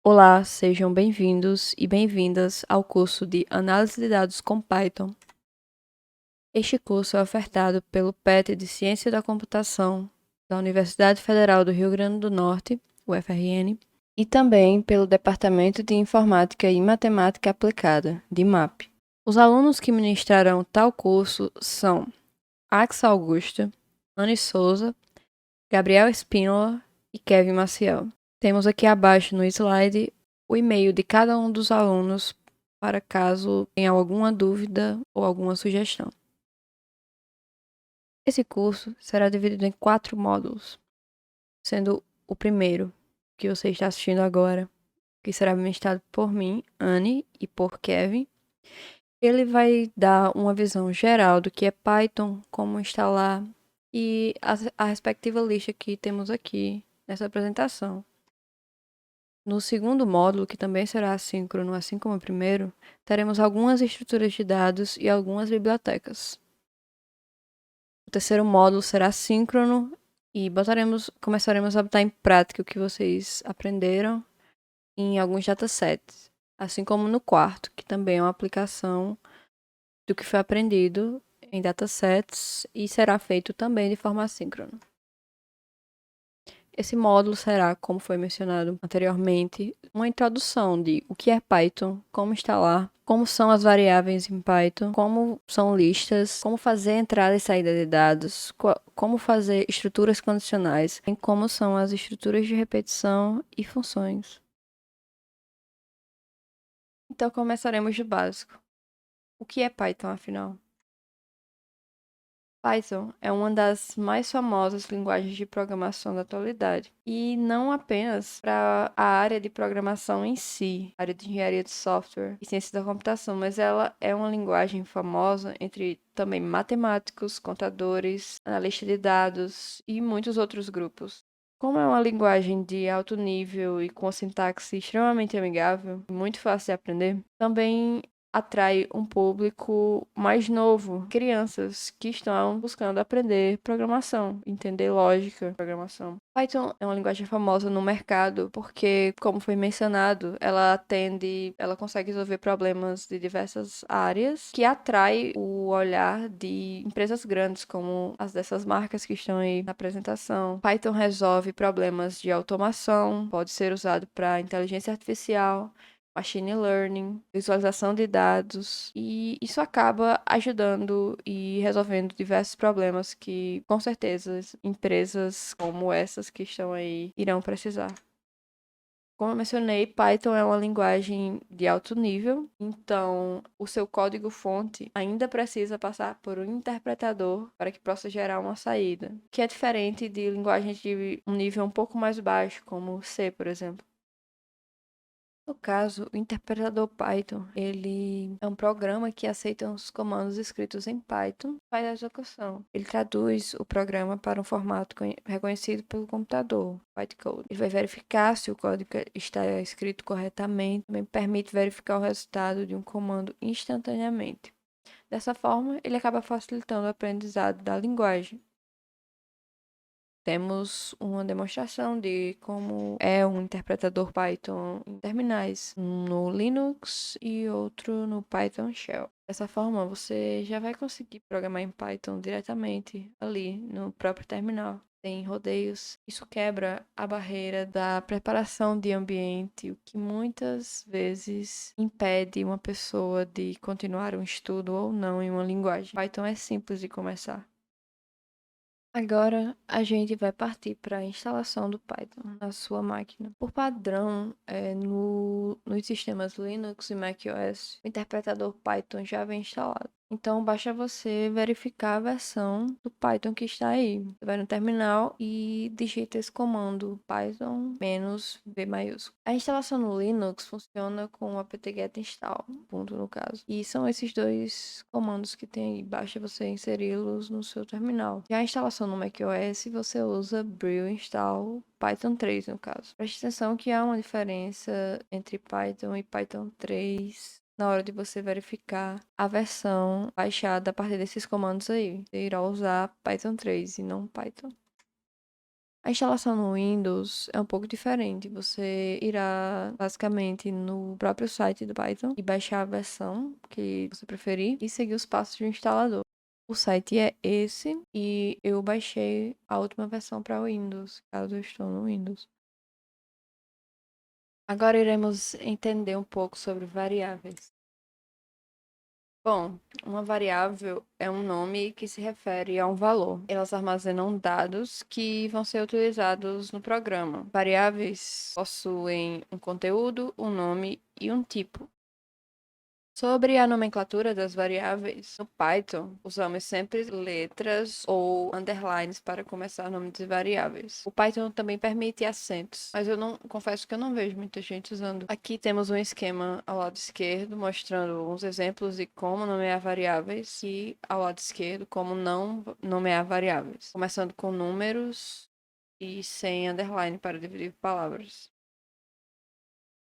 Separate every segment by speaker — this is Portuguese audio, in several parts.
Speaker 1: Olá, sejam bem-vindos e bem-vindas ao curso de Análise de Dados com Python. Este curso é ofertado pelo PET de Ciência da Computação da Universidade Federal do Rio Grande do Norte, UFRN, e também pelo Departamento de Informática e Matemática Aplicada, DIMAP. Os alunos que ministrarão tal curso são Axa Augusta, Anne Souza, Gabriel Espínola e Kevin Maciel. Temos aqui abaixo no slide o e-mail de cada um dos alunos para caso tenha alguma dúvida ou alguma sugestão. Esse curso será dividido em 4 módulos, sendo o primeiro, que você está assistindo agora, que será ministrado por mim, Anne, e por Kevin. Ele vai dar uma visão geral do que é Python, como instalar e a respectiva lista que temos aqui nessa apresentação. No segundo módulo, que também será assíncrono, assim como o primeiro, teremos algumas estruturas de dados e algumas bibliotecas. O terceiro módulo será síncrono e começaremos a botar em prática o que vocês aprenderam em alguns datasets, assim como no quarto, que também é uma aplicação do que foi aprendido em datasets e será feito também de forma assíncrona. Esse módulo será, como foi mencionado anteriormente, uma introdução de o que é Python, como instalar, como são as variáveis em Python, como são listas, como fazer entrada e saída de dados, como fazer estruturas condicionais, e como são as estruturas de repetição e funções. Então começaremos do básico. O que é Python, afinal? Python é uma das mais famosas linguagens de programação da atualidade, e não apenas para a área de programação em si, área de engenharia de software e ciência da computação, mas ela é uma linguagem famosa entre também matemáticos, contadores, analistas de dados e muitos outros grupos. Como é uma linguagem de alto nível e com sintaxe extremamente amigável, muito fácil de aprender, também atrai um público mais novo, crianças que estão buscando aprender programação, entender lógica de programação. Python é uma linguagem famosa no mercado porque, como foi mencionado, ela consegue resolver problemas de diversas áreas que atrai o olhar de empresas grandes como as dessas marcas que estão aí na apresentação. Python resolve problemas de automação, pode ser usado para inteligência artificial, machine learning, visualização de dados, e isso acaba ajudando e resolvendo diversos problemas que, com certeza, empresas como essas que estão aí irão precisar. Como eu mencionei, Python é uma linguagem de alto nível, então o seu código-fonte ainda precisa passar por um interpretador para que possa gerar uma saída, que é diferente de linguagens de um nível um pouco mais baixo, como C, por exemplo. No caso, o interpretador Python, ele é um programa que aceita os comandos escritos em Python, faz a execução. Ele traduz o programa para um formato reconhecido pelo computador, bytecode. Ele vai verificar se o código está escrito corretamente, também permite verificar o resultado de um comando instantaneamente. Dessa forma, ele acaba facilitando o aprendizado da linguagem. Temos uma demonstração de como é um interpretador Python em terminais, um no Linux e outro no Python Shell. Dessa forma, você já vai conseguir programar em Python diretamente ali no próprio terminal, sem rodeios. Isso quebra a barreira da preparação de ambiente, o que muitas vezes impede uma pessoa de continuar um estudo ou não em uma linguagem. Python é simples de começar. Agora a gente vai partir para a instalação do Python na sua máquina. Por padrão, nos sistemas Linux e macOS, o interpretador Python já vem instalado. Então basta você verificar a versão do Python que está aí. Você vai no terminal e digita esse comando Python -v maiúsculo. A instalação no Linux funciona com o apt-get install, ponto no caso. E são esses dois comandos que tem aí. Basta você inseri-los no seu terminal. Já a instalação no macOS, você usa brew install Python 3 no caso. Preste atenção que há uma diferença entre Python e Python 3 na hora de você verificar a versão baixada a partir desses comandos aí. Você irá usar Python 3 e não Python. A instalação no Windows é um pouco diferente. Você irá basicamente no próprio site do Python e baixar a versão que você preferir e seguir os passos do instalador. O site é esse e eu baixei a última versão para Windows, caso eu estou no Windows. Agora iremos entender um pouco sobre variáveis. Bom, uma variável é um nome que se refere a um valor. Elas armazenam dados que vão ser utilizados no programa. Variáveis possuem um conteúdo, um nome e um tipo. Sobre a nomenclatura das variáveis, no Python, usamos sempre letras ou underlines para começar nomes de variáveis. O Python também permite acentos, mas eu não confesso que eu não vejo muita gente usando. Aqui temos um esquema ao lado esquerdo mostrando uns exemplos de como nomear variáveis e ao lado esquerdo como não nomear variáveis, começando com números e sem underline para dividir palavras.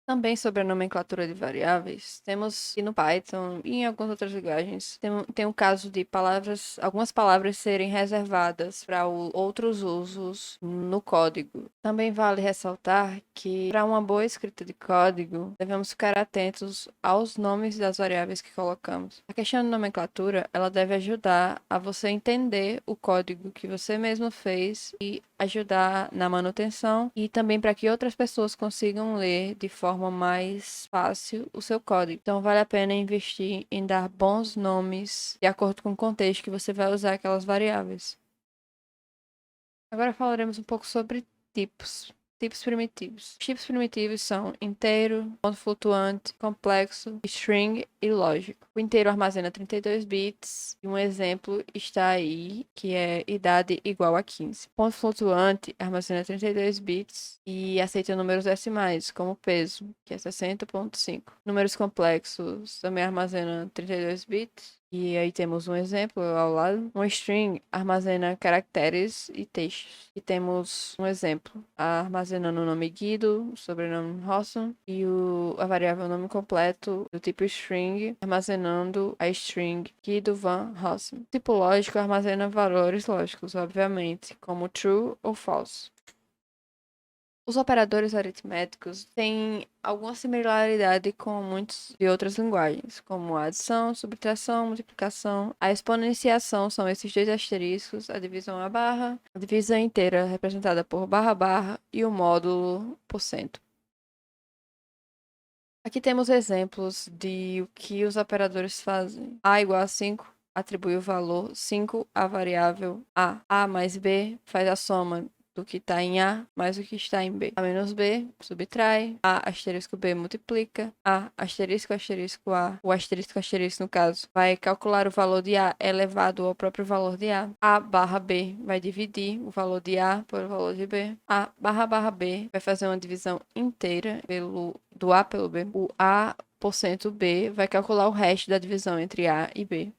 Speaker 1: Também sobre a nomenclatura de variáveis, temos que no Python e em algumas outras linguagens, tem um caso de algumas palavras serem reservadas para outros usos no código. Também vale ressaltar que, para uma boa escrita de código, devemos ficar atentos aos nomes das variáveis que colocamos. A questão de nomenclatura, ela deve ajudar a você entender o código que você mesmo fez e ajudar na manutenção e também para que outras pessoas consigam ler de forma mais fácil o seu código. Então vale a pena investir em dar bons nomes de acordo com o contexto que você vai usar aquelas variáveis. Agora falaremos um pouco sobre tipos. Tipos primitivos. Os tipos primitivos são inteiro, ponto flutuante, complexo, string e lógico. O inteiro armazena 32 bits e um exemplo está aí, que é idade igual a 15. Ponto flutuante armazena 32 bits e aceita números decimais, como peso, que é 60,5. Números complexos também armazenam 32 bits. E aí temos um exemplo ao lado. Um string armazena caracteres e textos. E temos um exemplo armazenando o nome Guido, o sobrenome Rossum e a variável nome completo do tipo string armazenando a string Guido van Rossum. O tipo lógico armazena valores lógicos, obviamente, como true ou false. Os operadores aritméticos têm alguma similaridade com muitas de outras linguagens, como a adição, subtração, multiplicação. A exponenciação são esses dois asteriscos, a divisão a barra, a divisão inteira representada por barra barra e o módulo por cento. Aqui temos exemplos de o que os operadores fazem. A igual a 5 atribui o valor 5 à variável A. A mais B faz a soma do que está em A mais o que está em B. A menos B subtrai. A asterisco B multiplica. A asterisco asterisco A. O asterisco asterisco, no caso, vai calcular o valor de A elevado ao próprio valor de A. A barra B vai dividir o valor de A por o valor de B. A barra B vai fazer uma divisão inteira do A pelo B. O A%B vai calcular o resto da divisão entre A e B.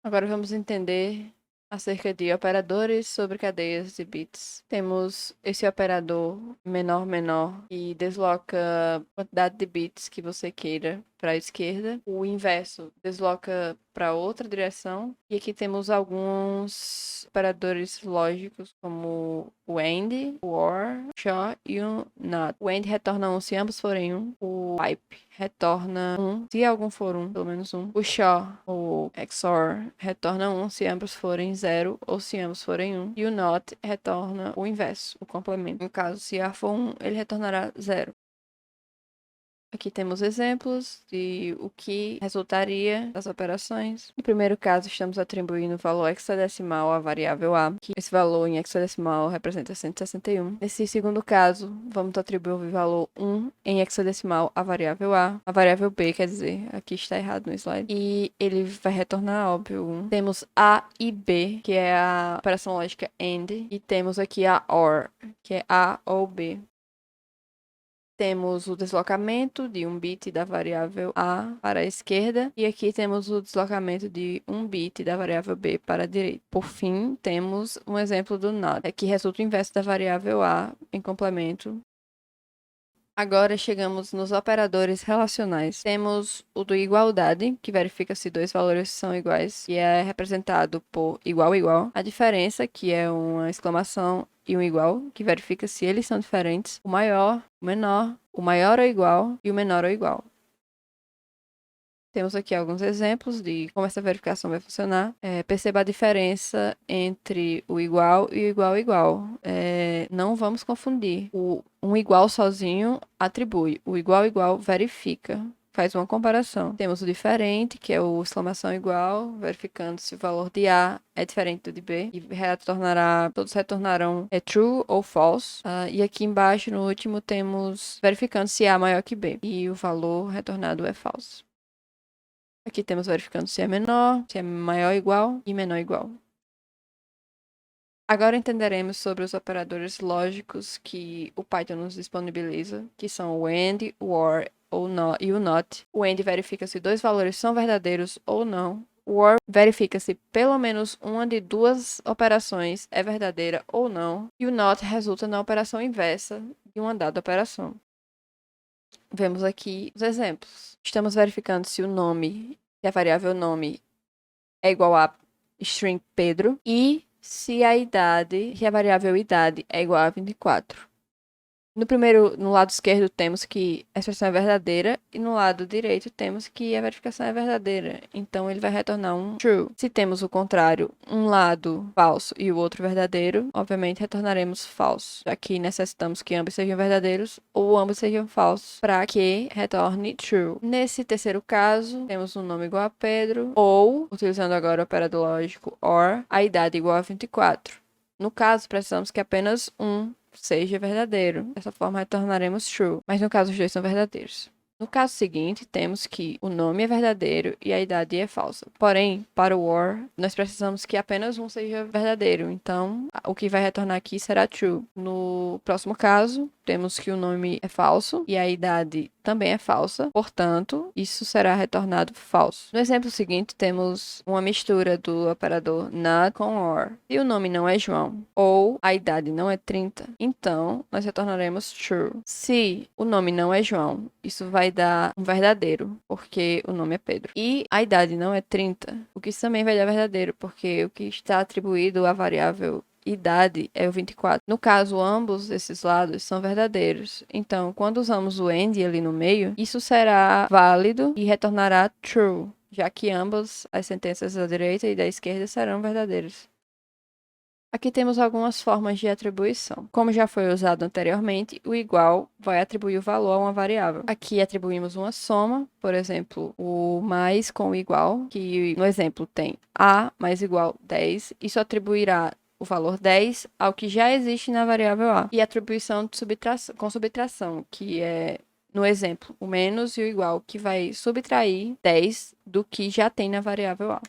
Speaker 1: Agora vamos entender acerca de operadores sobre cadeias de bits. Temos esse operador menor que desloca a quantidade de bits que você queira para a esquerda. O inverso desloca para outra direção. E aqui temos alguns operadores lógicos, como o AND, o OR, o SHOR e o NOT. O AND retorna 1 se ambos forem 1. O PIPE retorna 1 se algum for 1, pelo menos 1. O SHOR, ou XOR, retorna 1 se ambos forem 0 ou se ambos forem 1. E o NOT retorna o inverso, o complemento. No caso, se A for 1, ele retornará 0. Aqui temos exemplos de o que resultaria das operações. No primeiro caso, estamos atribuindo o valor hexadecimal à variável A, que esse valor em hexadecimal representa 161. Nesse segundo caso, vamos atribuir o valor 1 em hexadecimal à variável A. A variável B, quer dizer, aqui está errado no slide. E ele vai retornar, óbvio, 1. Temos A e B, que é a operação lógica AND. E temos aqui a OR, que é A ou B. Temos o deslocamento de um bit da variável A para a esquerda. E aqui temos o deslocamento de um bit da variável B para a direita. Por fim, temos um exemplo do NOT, que resulta o inverso da variável A em complemento. Agora chegamos nos operadores relacionais. Temos o do igualdade, que verifica se dois valores são iguais, e é representado por igual igual. A diferença, que é uma exclamação e um igual, que verifica se eles são diferentes. O maior, o menor, o maior ou igual e o menor ou igual. Temos aqui alguns exemplos de como essa verificação vai funcionar. Perceba a diferença entre o igual e o igual igual. Não vamos confundir. Um igual sozinho atribui. O igual igual verifica. Faz uma comparação. Temos o diferente, que é o exclamação igual, verificando se o valor de A é diferente do de B. E todos retornarão true ou false. E aqui embaixo, no último, temos verificando se A é maior que B. E o valor retornado é falso. Aqui temos verificando se é menor, se é maior ou igual e menor ou igual. Agora entenderemos sobre os operadores lógicos que o Python nos disponibiliza, que são o AND, o OR e o NOT. O AND verifica se dois valores são verdadeiros ou não. O OR verifica se pelo menos uma de duas operações é verdadeira ou não. E o NOT resulta na operação inversa de uma dada operação. Vemos aqui os exemplos. Estamos verificando se a variável nome é igual a string Pedro e se a variável idade é igual a 24. No lado esquerdo temos que a expressão é verdadeira e no lado direito temos que a verificação é verdadeira. Então ele vai retornar um true. Se temos o contrário, um lado falso e o outro verdadeiro, obviamente retornaremos falso. Aqui necessitamos que ambos sejam verdadeiros ou ambos sejam falsos para que retorne true. Nesse terceiro caso, temos um nome igual a Pedro ou, utilizando agora o operador lógico OR, a idade igual a 24. No caso, precisamos que apenas um seja verdadeiro. Dessa forma, retornaremos true. Mas no caso, os dois são verdadeiros. No caso seguinte, temos que o nome é verdadeiro e a idade é falsa. Porém, para o OR, nós precisamos que apenas um seja verdadeiro. Então, o que vai retornar aqui será true. No próximo caso, temos que o nome é falso e a idade também é falsa. Portanto, isso será retornado falso. No exemplo seguinte, temos uma mistura do operador not com OR. Se o nome não é João ou a idade não é 30, então nós retornaremos true. Se o nome não é João, isso vai dar um verdadeiro, porque o nome é Pedro. E a idade não é 30, o que também vai dar verdadeiro, porque o que está atribuído à variável idade é o 24. No caso, ambos esses lados são verdadeiros. Então, quando usamos o AND ali no meio, isso será válido e retornará true, já que ambas as sentenças da direita e da esquerda serão verdadeiras. Aqui temos algumas formas de atribuição. Como já foi usado anteriormente, o igual vai atribuir o valor a uma variável. Aqui atribuímos uma soma, por exemplo, o mais com o igual, que no exemplo tem A mais igual 10. Isso atribuirá o valor 10 ao que já existe na variável A. E atribuição com subtração, que é, no exemplo, o menos e o igual, que vai subtrair 10 do que já tem na variável A.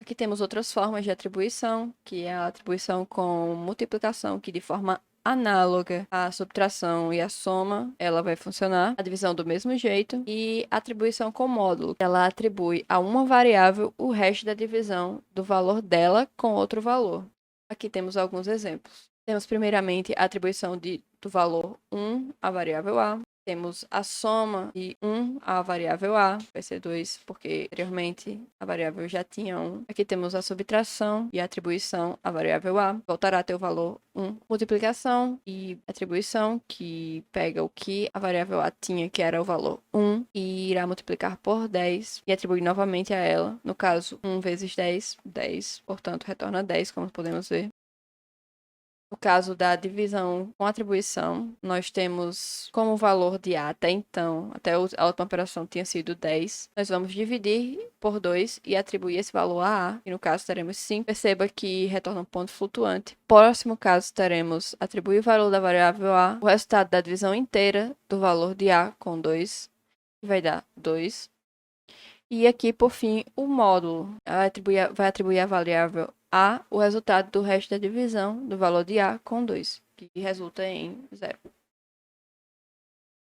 Speaker 1: Aqui temos outras formas de atribuição, que é a atribuição com multiplicação, que de forma análoga à subtração e à soma, ela vai funcionar. A divisão do mesmo jeito. E a atribuição com módulo, ela atribui a uma variável o resto da divisão do valor dela com outro valor. Aqui temos alguns exemplos. Temos primeiramente a atribuição do valor 1 à variável A. Temos a soma de 1 à variável A, vai ser 2, porque anteriormente a variável já tinha 1. Aqui temos a subtração e a atribuição à variável A, voltará a ter o valor 1. Multiplicação e atribuição, que pega o que a variável A tinha, que era o valor 1, e irá multiplicar por 10 e atribuir novamente a ela. No caso, 1 vezes 10, 10, portanto, retorna 10, como podemos ver. No caso da divisão com atribuição, nós temos como valor de A até então, até a última operação tinha sido 10. Nós vamos dividir por 2 e atribuir esse valor a A, e no caso teremos 5. Perceba que retorna um ponto flutuante. Próximo caso, teremos atribuir o valor da variável A, o resultado da divisão inteira do valor de A com 2, que vai dar 2. E aqui, por fim, o módulo vai atribuir a variável A o resultado do resto da divisão do valor de A com 2, que resulta em 0.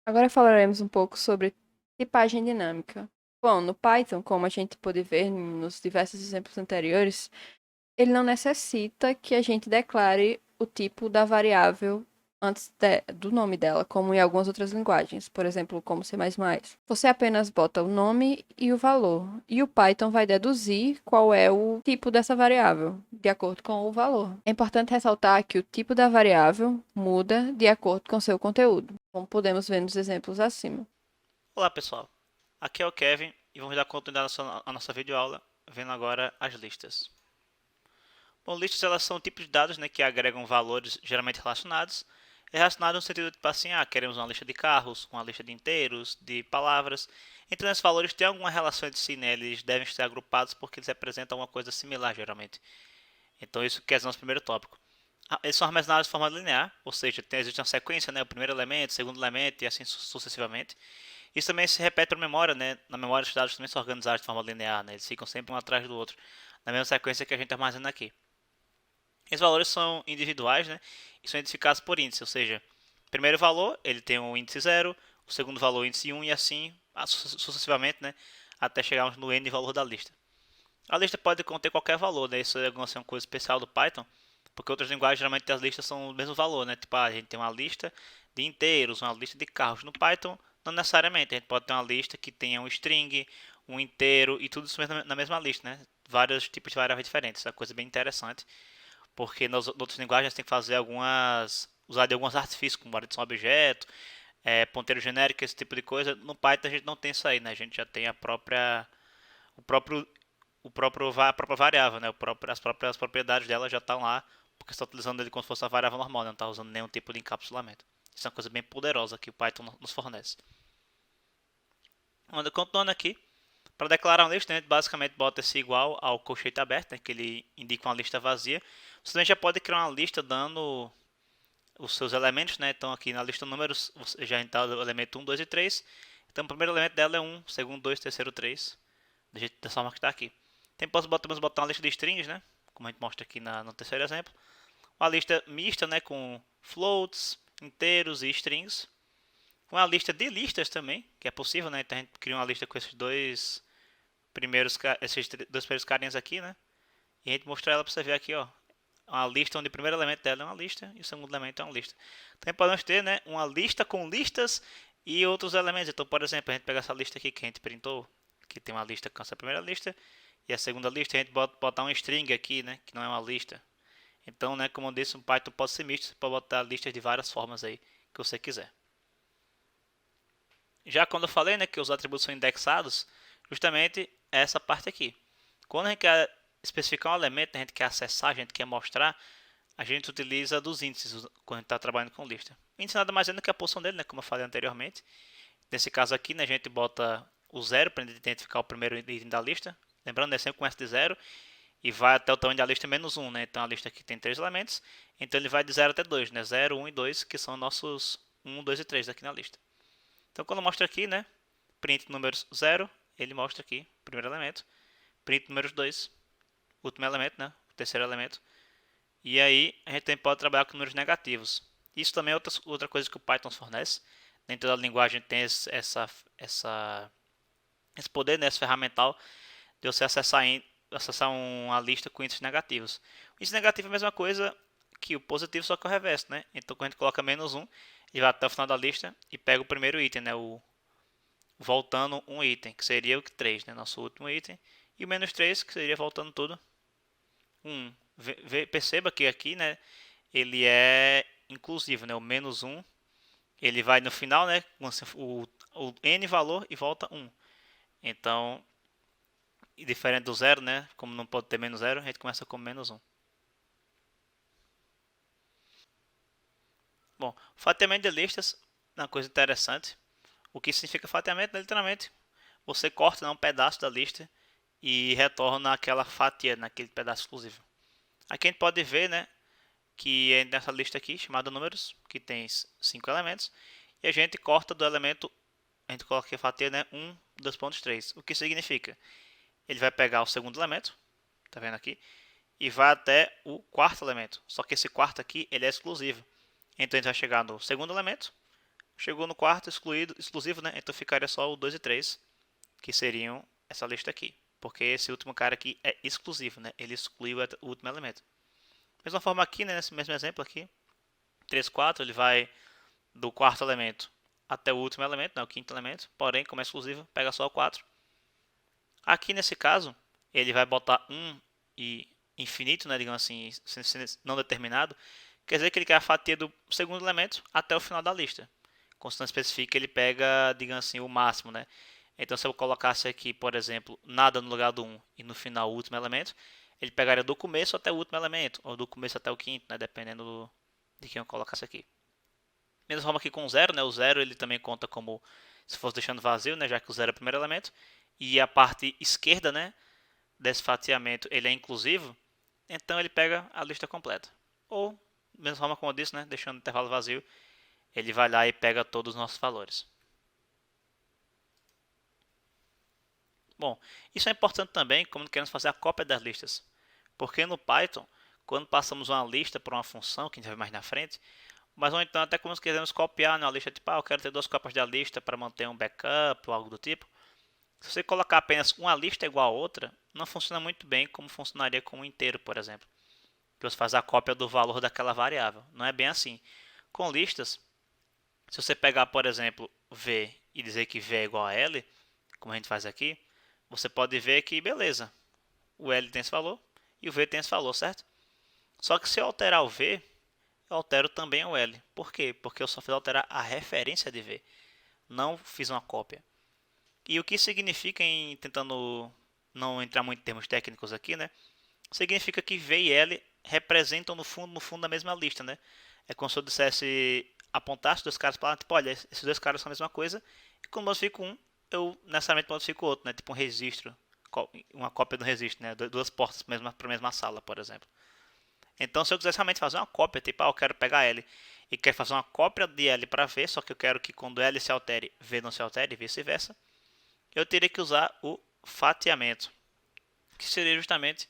Speaker 1: Agora falaremos um pouco sobre tipagem dinâmica. Bom, no Python, como a gente pôde ver nos diversos exemplos anteriores, ele não necessita que a gente declare o tipo da variável antes do nome dela, como em algumas outras linguagens, por exemplo, como C++. Você apenas bota o nome e o valor, e o Python vai deduzir qual é o tipo dessa variável, de acordo com o valor. É importante ressaltar que o tipo da variável muda de acordo com seu conteúdo, como podemos ver nos exemplos acima.
Speaker 2: Olá pessoal, aqui é o Kevin e vamos dar continuidade à nossa videoaula, vendo agora as listas. Bom, listas elas são tipos de dados, né, que agregam valores geralmente relacionados. É relacionado no sentido de, tipo assim, queremos uma lista de carros, uma lista de inteiros, de palavras. Então esses valores têm alguma relação entre si, né, eles devem ser agrupados porque eles representam uma coisa similar geralmente. Então isso quer dizer nosso primeiro tópico. Eles são armazenados de forma linear, ou seja, existe uma sequência, né, o primeiro elemento, o segundo elemento e assim sucessivamente. Isso também se repete para a memória, né? Na memória os dados também são organizados de forma linear, né? Eles ficam sempre um atrás do outro, na mesma sequência que a gente armazena aqui. Esses valores são individuais, né? E são identificados por índice, ou seja, o primeiro valor ele tem o índice 0, o segundo valor o índice 1 e assim sucessivamente, né? Até chegarmos no n valor da lista. A lista pode conter qualquer valor, né? Isso é uma coisa especial do Python, porque outras linguagens geralmente as listas são o mesmo valor, né? Tipo, a gente tem uma lista de inteiros, uma lista de carros. No Python, não necessariamente, a gente pode ter uma lista que tenha um string, um inteiro e tudo isso na mesma lista, né? Vários tipos de variáveis diferentes. Isso é uma coisa bem interessante, porque nas outras linguagens tem que fazer usar de alguns artifícios, como adição a objeto, ponteiro genérico, esse tipo de coisa. No Python a gente não tem isso aí, né? A gente já tem o próprio a própria variável, né? As próprias propriedades dela já estão lá, porque você está utilizando ele como se fosse uma variável normal, né? Não está usando nenhum tipo de encapsulamento. Isso é uma coisa bem poderosa que o Python nos fornece. Continuando aqui, para declarar uma lista, né, a gente basicamente bota esse igual ao colchete aberto, né, que ele indica uma lista vazia. Você também já pode criar uma lista dando os seus elementos, né? Então aqui na lista números, você já está o elemento 1, 2 e 3. Então o primeiro elemento dela é 1, segundo 2, terceiro 3, dessa forma que está aqui. Tem podemos botar uma lista de strings, né? Como a gente mostra aqui no terceiro exemplo. Uma lista mista, né? Com floats, inteiros e strings. Uma lista de listas também, que é possível, né? Então a gente cria uma lista com esses dois primeiros carinhas aqui, né? E a gente mostra ela para você ver aqui, ó. Uma lista onde o primeiro elemento dela é uma lista e o segundo elemento é uma lista. Também podemos ter, né? Uma lista com listas e outros elementos. Então, por exemplo, a gente pega essa lista aqui que a gente printou, que tem uma lista com essa primeira lista, e a segunda lista a gente botar um string aqui, né, que não é uma lista. Então, né, como eu disse, o Python pode ser misto, você pode botar listas de várias formas aí que você quiser. Já quando eu falei, né, que os atributos são indexados, justamente essa parte aqui. Quando a gente quer especificar um elemento, a gente quer acessar, a gente quer mostrar, a gente utiliza dos índices quando a gente está trabalhando com lista. O índice nada mais é do que a posição dele, né, como eu falei anteriormente. Nesse caso aqui, né, a gente bota o 0 para identificar o primeiro item da lista. Lembrando, né, sempre começa de 0 e vai até o tamanho da lista menos 1, né? Então a lista aqui tem 3 elementos, então ele vai de 0 até 2, né? 0, 1 e 2, que são nossos 1, 2 e 3 aqui na lista. Então quando mostra aqui, né, print números 0, ele mostra aqui o primeiro elemento, print números 2, último elemento, né, o terceiro elemento. E aí a gente também pode trabalhar com números negativos. Isso também é outra coisa que o Python fornece. Nem toda linguagem tem esse poder, né, esse ferramental de você acessar uma lista com índices negativos. O índice negativo é a mesma coisa que o positivo, só que o reverso, né? Então quando a gente coloca menos 1, ele vai até o final da lista e pega o primeiro item, né? Voltando um item, que seria o 3, né? Nosso último item. E o menos 3, que seria voltando tudo 1. Perceba que aqui, né? Ele é inclusivo, né? O menos 1, ele vai no final, né? O n valor e volta 1. Então, e diferente do zero, né? Como não pode ter menos zero, a gente começa com menos um. Bom, fatiamento de listas é uma coisa interessante. O que significa fatiamento? Literalmente, você corta, né, um pedaço da lista e retorna aquela fatia naquele pedaço exclusivo. Aqui a gente pode ver, né, que é nessa lista aqui, chamada números, que tem 5 elementos, e a gente corta do elemento, a gente coloca aqui a fatia, né, 1, 2.3. O que significa? Ele vai pegar o segundo elemento, tá vendo aqui? E vai até o quarto elemento. Só que esse quarto aqui ele é exclusivo. Então a gente vai chegar no segundo elemento. Chegou no quarto exclusivo, né? Então ficaria só o 2 e 3, que seriam essa lista aqui. Porque esse último cara aqui é exclusivo, né? Ele excluiu o último elemento. Mesma forma aqui, né? Nesse mesmo exemplo aqui, 3, 4, ele vai do quarto elemento até o último elemento, né, o quinto elemento, porém, como é exclusivo, pega só o 4. Aqui nesse caso, ele vai botar 1 e infinito, né, digamos assim, não determinado, quer dizer que ele quer a fatia do segundo elemento até o final da lista. Constante especifica, ele pega, digamos assim, o máximo, né? Então, se eu colocasse aqui, por exemplo, nada no lugar do 1 e no final o último elemento, ele pegaria do começo até o último elemento, ou do começo até o quinto, né, dependendo de quem eu colocasse aqui. Mesma forma aqui com o 0, né? O 0 ele também conta como se fosse deixando vazio, né, já que o 0 é o primeiro elemento. E a parte esquerda, né, desse fatiamento, ele é inclusivo, então ele pega a lista completa. Ou, mesma forma como eu disse, né, deixando o intervalo vazio, ele vai lá e pega todos os nossos valores. Bom, isso é importante também quando queremos fazer a cópia das listas. Porque no Python, quando passamos uma lista para uma função, que a gente vai ver mais na frente, mas ou então até quando queremos copiar uma lista, tipo, eu quero ter 2 cópias da lista para manter um backup ou algo do tipo. Se você colocar apenas uma lista igual a outra, não funciona muito bem como funcionaria com um inteiro, por exemplo. Que você faz a cópia do valor daquela variável. Não é bem assim. Com listas, se você pegar, por exemplo, V e dizer que V é igual a L, como a gente faz aqui, você pode ver que, beleza, o L tem esse valor e o V tem esse valor, certo? Só que se eu alterar o V, eu altero também o L. Por quê? Porque eu só fiz alterar a referência de V, não fiz uma cópia. E o que significa, em tentando não entrar muito em termos técnicos aqui, né? Significa que V e L representam no fundo a mesma lista, né? É como se eu dissesse, apontasse 2 caras para lá, tipo, olha, esses 2 caras são a mesma coisa, e quando eu modifico um, eu necessariamente modifico o outro, né? Tipo um registro, uma cópia do registro, né? 2 portas para a mesma sala, por exemplo. Então, se eu quisesse realmente fazer uma cópia, tipo, eu quero pegar L e quero fazer uma cópia de L para V, só que eu quero que quando L se altere, V não se altere e vice-versa, eu teria que usar o fatiamento, que seria justamente,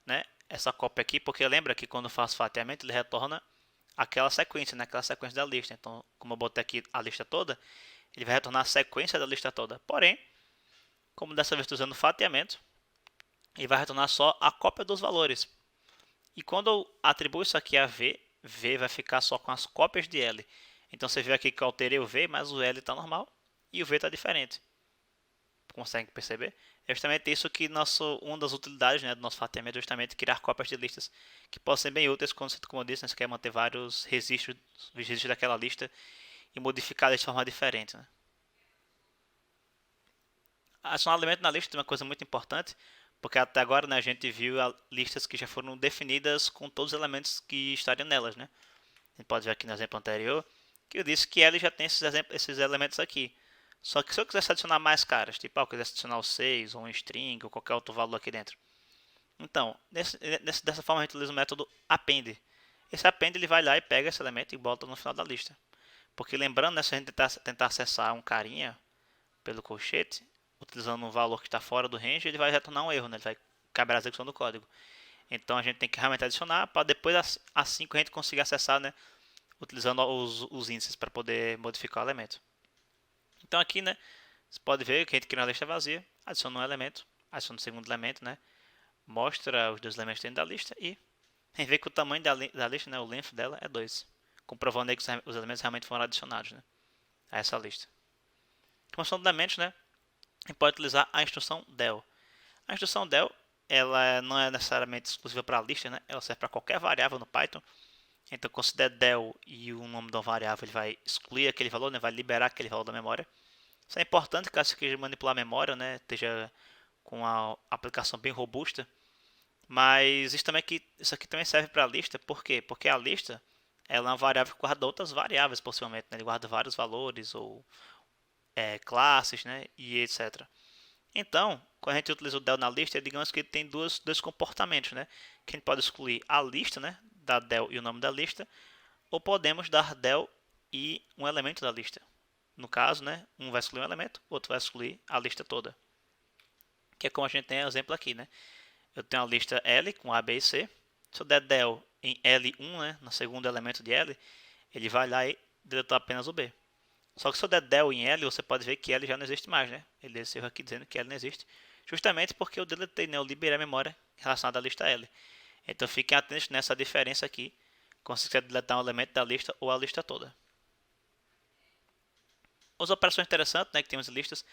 Speaker 2: né, essa cópia aqui, porque lembra que quando eu faço fatiamento, ele retorna aquela sequência, né, aquela sequência da lista. Então, como eu botei aqui a lista toda, ele vai retornar a sequência da lista toda. Porém, como dessa vez estou usando fatiamento, ele vai retornar só a cópia dos valores. E quando eu atribuo isso aqui a V, V vai ficar só com as cópias de L. Então você vê aqui que eu alterei o V, mas o L está normal e o V está diferente. Consegue perceber? É justamente isso que uma das utilidades, né, do nosso fatiamento é justamente criar cópias de listas que podem ser bem úteis quando, como eu disse, né, você quer manter vários registros daquela lista e modificar de forma diferente. Né? Adicionar elemento na lista é uma coisa muito importante, porque até agora, né, a gente viu listas que já foram definidas com todos os elementos que estariam nelas. Né? A gente pode ver aqui no exemplo anterior que eu disse que ela já tem esses elementos aqui. Só que se eu quisesse adicionar mais caras, tipo, eu quisesse adicionar o 6 ou um string ou qualquer outro valor aqui dentro. Então, dessa forma a gente utiliza o método append. Esse append ele vai lá e pega esse elemento e bota no final da lista. Porque lembrando, né, se a gente tentar acessar um carinha pelo colchete, utilizando um valor que está fora do range, ele vai retornar um erro, né? Ele vai quebrar a execução do código. Então a gente tem que realmente adicionar para depois assim que a gente conseguir acessar, né, utilizando os índices para poder modificar o elemento. Então aqui, né, você pode ver que a gente cria uma lista vazia, adiciona um elemento, adiciona o segundo elemento, né, mostra os 2 elementos dentro da lista e a gente vê que o tamanho da lista, né, o length dela é 2, comprovando aí que os elementos realmente foram adicionados, né, a essa lista. Como são elementos, né, a gente pode utilizar a instrução del. A instrução del, ela não é necessariamente exclusiva para a lista, né, ela serve para qualquer variável no Python. Então, considera del e o nome da variável, ele vai excluir aquele valor, né, vai liberar aquele valor da memória. Isso é importante caso você queira manipular a memória, né, esteja com a aplicação bem robusta. Mas isso aqui também serve para a lista, por quê? Porque a lista ela é uma variável que guarda outras variáveis, possivelmente. Né? Ele guarda vários valores ou classes, né, e etc. Então, quando a gente utiliza o del na lista, digamos que ele tem dois comportamentos. Né? Que a gente pode excluir a lista, né, dar del e o nome da lista, ou podemos dar del e um elemento da lista. No caso, né, um vai excluir um elemento, o outro vai excluir a lista toda. Que é como a gente tem o exemplo aqui, né? Eu tenho a lista L com A, B e C. Se eu der del em L1, né, no segundo elemento de L, ele vai lá e deletar apenas o B. Só que se eu der del em L, você pode ver que L já não existe mais, né? Ele desse erro aqui dizendo que L não existe. Justamente porque eu deletei, né? Eu liberei a memória relacionada à lista L. Então fiquem atentos nessa diferença aqui quando você quiser deletar um elemento da lista ou a lista toda. As operações interessantes, né, que temos listas,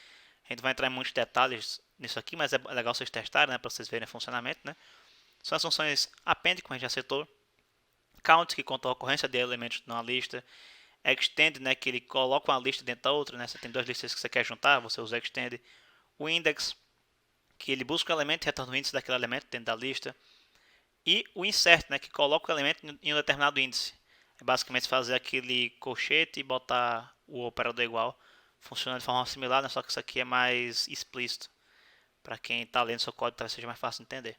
Speaker 2: a gente vai entrar em muitos detalhes nisso aqui, mas é legal vocês testarem, né, para vocês verem o funcionamento, né. São as funções append, como a gente já citou, count, que conta a ocorrência de elementos numa lista, extend, né, que ele coloca uma lista dentro da outra, né, você tem duas listas que você quer juntar, você usa extend, o index, que ele busca o elemento e retorna o índice daquele elemento dentro da lista, e o insert, né, que coloca o elemento em um determinado índice. É basicamente fazer aquele colchete e botar o operador igual. Funciona de forma similar, né, só que isso aqui é mais explícito. Para quem está lendo seu código, talvez seja mais fácil de entender.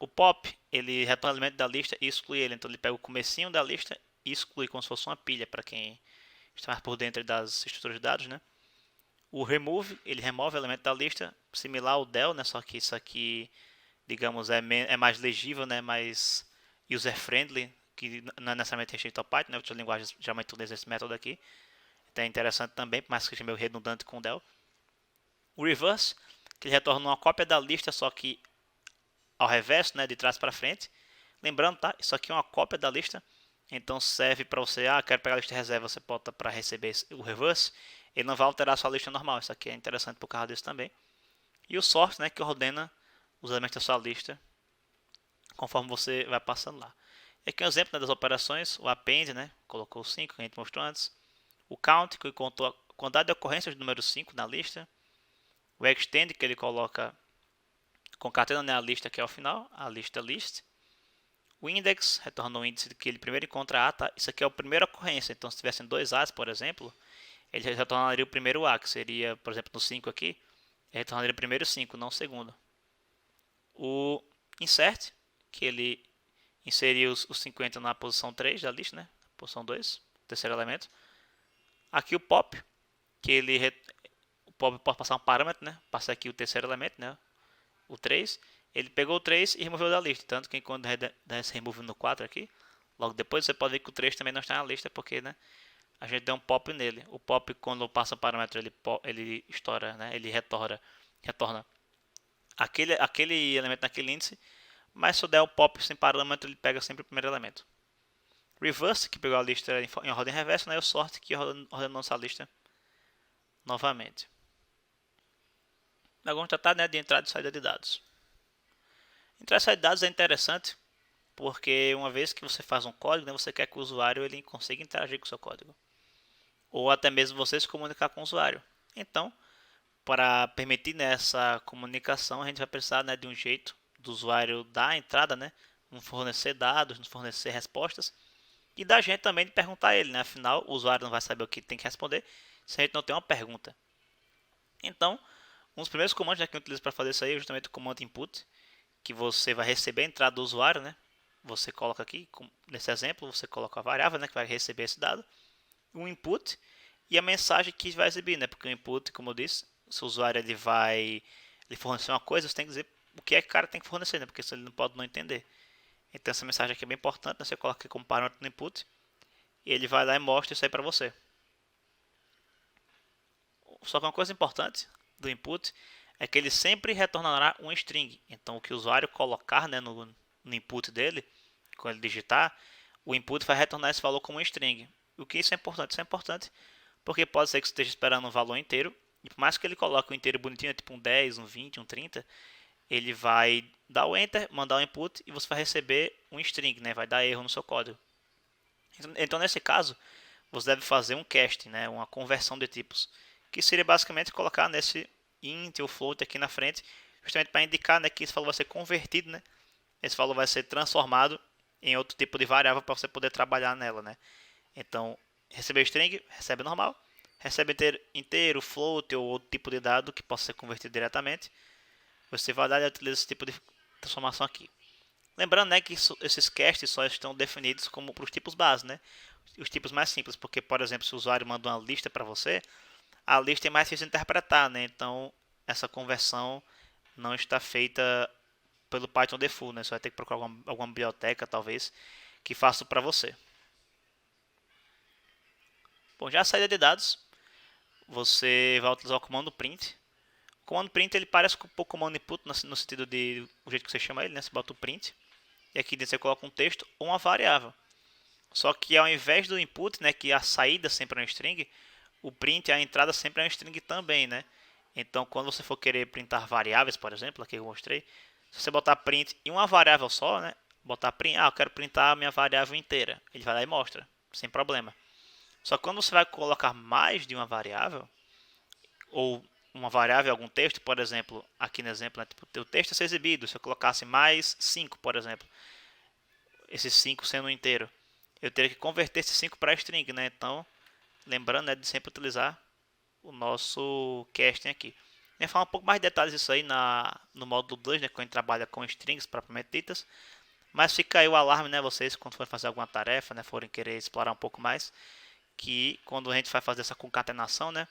Speaker 2: O pop, ele retorna o elemento da lista e exclui ele. Então ele pega o comecinho da lista e exclui, como se fosse uma pilha, para quem está mais por dentro das estruturas de dados, né? O remove, ele remove o elemento da lista, similar ao del, né? Só que isso aqui, digamos, é mais legível, né? Mais user-friendly, que não é necessariamente restrito ao Python, né? Outras linguagens geralmente utilizam esse método aqui. Então é interessante também, por mais que seja meio redundante com o del. O reverse, que ele retorna uma cópia da lista, só que ao reverso, né? De trás para frente. Lembrando, tá? Isso aqui é uma cópia da lista. Então serve para você, quero pegar a lista de reserva, você bota para receber o reverse. Ele não vai alterar a sua lista normal. Isso aqui é interessante por causa disso também. E o sort, né, que ordena os elementos da sua lista conforme você vai passando lá. E aqui um exemplo, né, das operações, o append, né, colocou 5, que a gente mostrou antes. O count, que contou a quantidade de ocorrências do número 5 na lista. O extend, que ele coloca concatena, né, a lista que é o final, a lista list. O index retorna o índice que ele primeiro encontra A, tá? Isso aqui é a primeira ocorrência, então se tivessem dois A's, por exemplo, ele retornaria o primeiro A, que seria, por exemplo, no 5 aqui, ele retornaria o primeiro 5, não o segundo. O insert, que ele inseriu os 50 na posição 3 da lista, né? Posição 2, terceiro elemento. Aqui o pop, que o pop pode passar um parâmetro, né? Passa aqui o terceiro elemento, né? O 3. Ele pegou o 3 e removeu da lista. Tanto que quando dá esse remove no 4 aqui, logo depois você pode ver que o 3 também não está na lista, porque, né, a gente deu um pop nele. O pop, quando passa o parâmetro, ele estoura, né? Ele retorna aquele elemento naquele índice. Mas se eu der o pop sem parâmetro, ele pega sempre o primeiro elemento. Reverse, que pegou a lista em ordem reversa, né? E o sort, que ordena nossa lista novamente. Agora vamos tratar, né, de entrada e saída de dados. Entrada e saída de dados é interessante porque uma vez que você faz um código, né, você quer que o usuário ele consiga interagir com o seu código. Ou até mesmo você se comunicar com o usuário. Então, para permitir nessa comunicação, a gente vai precisar, né, de um jeito do usuário dar a entrada, né, nos fornecer dados, nos fornecer respostas. E da gente também de perguntar a ele, né? Afinal, o usuário não vai saber o que tem que responder se a gente não tem uma pergunta. Então, um dos primeiros comandos, né, que eu utilizo para fazer isso aí é justamente o comando input, que você vai receber a entrada do usuário, né? Você coloca aqui, nesse exemplo, você coloca a variável, né, que vai receber esse dado, o input e a mensagem que vai exibir, né? Porque o input, como eu disse, se o usuário ele fornecer uma coisa, você tem que dizer o que é que o cara tem que fornecer, né? Porque senão ele não pode não entender. Então essa mensagem aqui é bem importante, né? Você coloca aqui como parâmetro no input e ele vai lá e mostra isso aí para você. Só que uma coisa importante do input é que ele sempre retornará um string. Então o que o usuário colocar, né, no input dele, quando ele digitar, o input vai retornar esse valor como um string. O que isso é importante? Isso é importante porque pode ser que você esteja esperando um valor inteiro e por mais que ele coloque um inteiro bonitinho, tipo um 10, um 20, um 30, ele vai dar o enter, mandar o input e você vai receber um string, né? Vai dar erro no seu código. Então nesse caso, você deve fazer um cast, né? Uma conversão de tipos, que seria basicamente colocar nesse int ou float aqui na frente, justamente para indicar, né, que esse valor vai ser convertido, né? Esse valor vai ser transformado em outro tipo de variável para você poder trabalhar nela, né? Então, receber string, recebe normal, recebe inteiro, float ou outro tipo de dado que possa ser convertido diretamente. Você vai lá e utiliza esse tipo de transformação aqui. Lembrando, né, que esses casts só estão definidos como para os tipos base, né? Os tipos mais simples, porque, por exemplo, se o usuário manda uma lista para você, a lista é mais difícil de interpretar, né? Então, essa conversão não está feita pelo Python default, né? Você vai ter que procurar alguma biblioteca, talvez, que faça para você. Bom, já a saída de dados, você vai utilizar o comando print. O comando print ele parece com o comando input no sentido de o jeito que você chama ele, né? Você bota o print e aqui dentro você coloca um texto ou uma variável. Só que ao invés do input, né, que a saída sempre é um string, o print, a entrada sempre é um string também, né? Então, quando você for querer printar variáveis, por exemplo, aqui eu mostrei, se você botar print em uma variável só, né? Botar print, eu quero printar a minha variável inteira. Ele vai lá e mostra, sem problema. Só que quando você vai colocar mais de uma variável, ou uma variável, algum texto, por exemplo, aqui no exemplo, né, tipo, o texto a ser exibido, se eu colocasse mais 5, por exemplo, esses 5 sendo inteiro, eu teria que converter esses 5 para string, né? Então, lembrando, né, de sempre utilizar o nosso casting aqui. Eu vou falar um pouco mais de detalhes disso aí no módulo 2, né, quando a gente trabalha com strings propriamente ditas. Mas fica aí o alarme, né, vocês quando forem fazer alguma tarefa, né, forem querer explorar um pouco mais, que quando a gente vai fazer essa concatenação, né,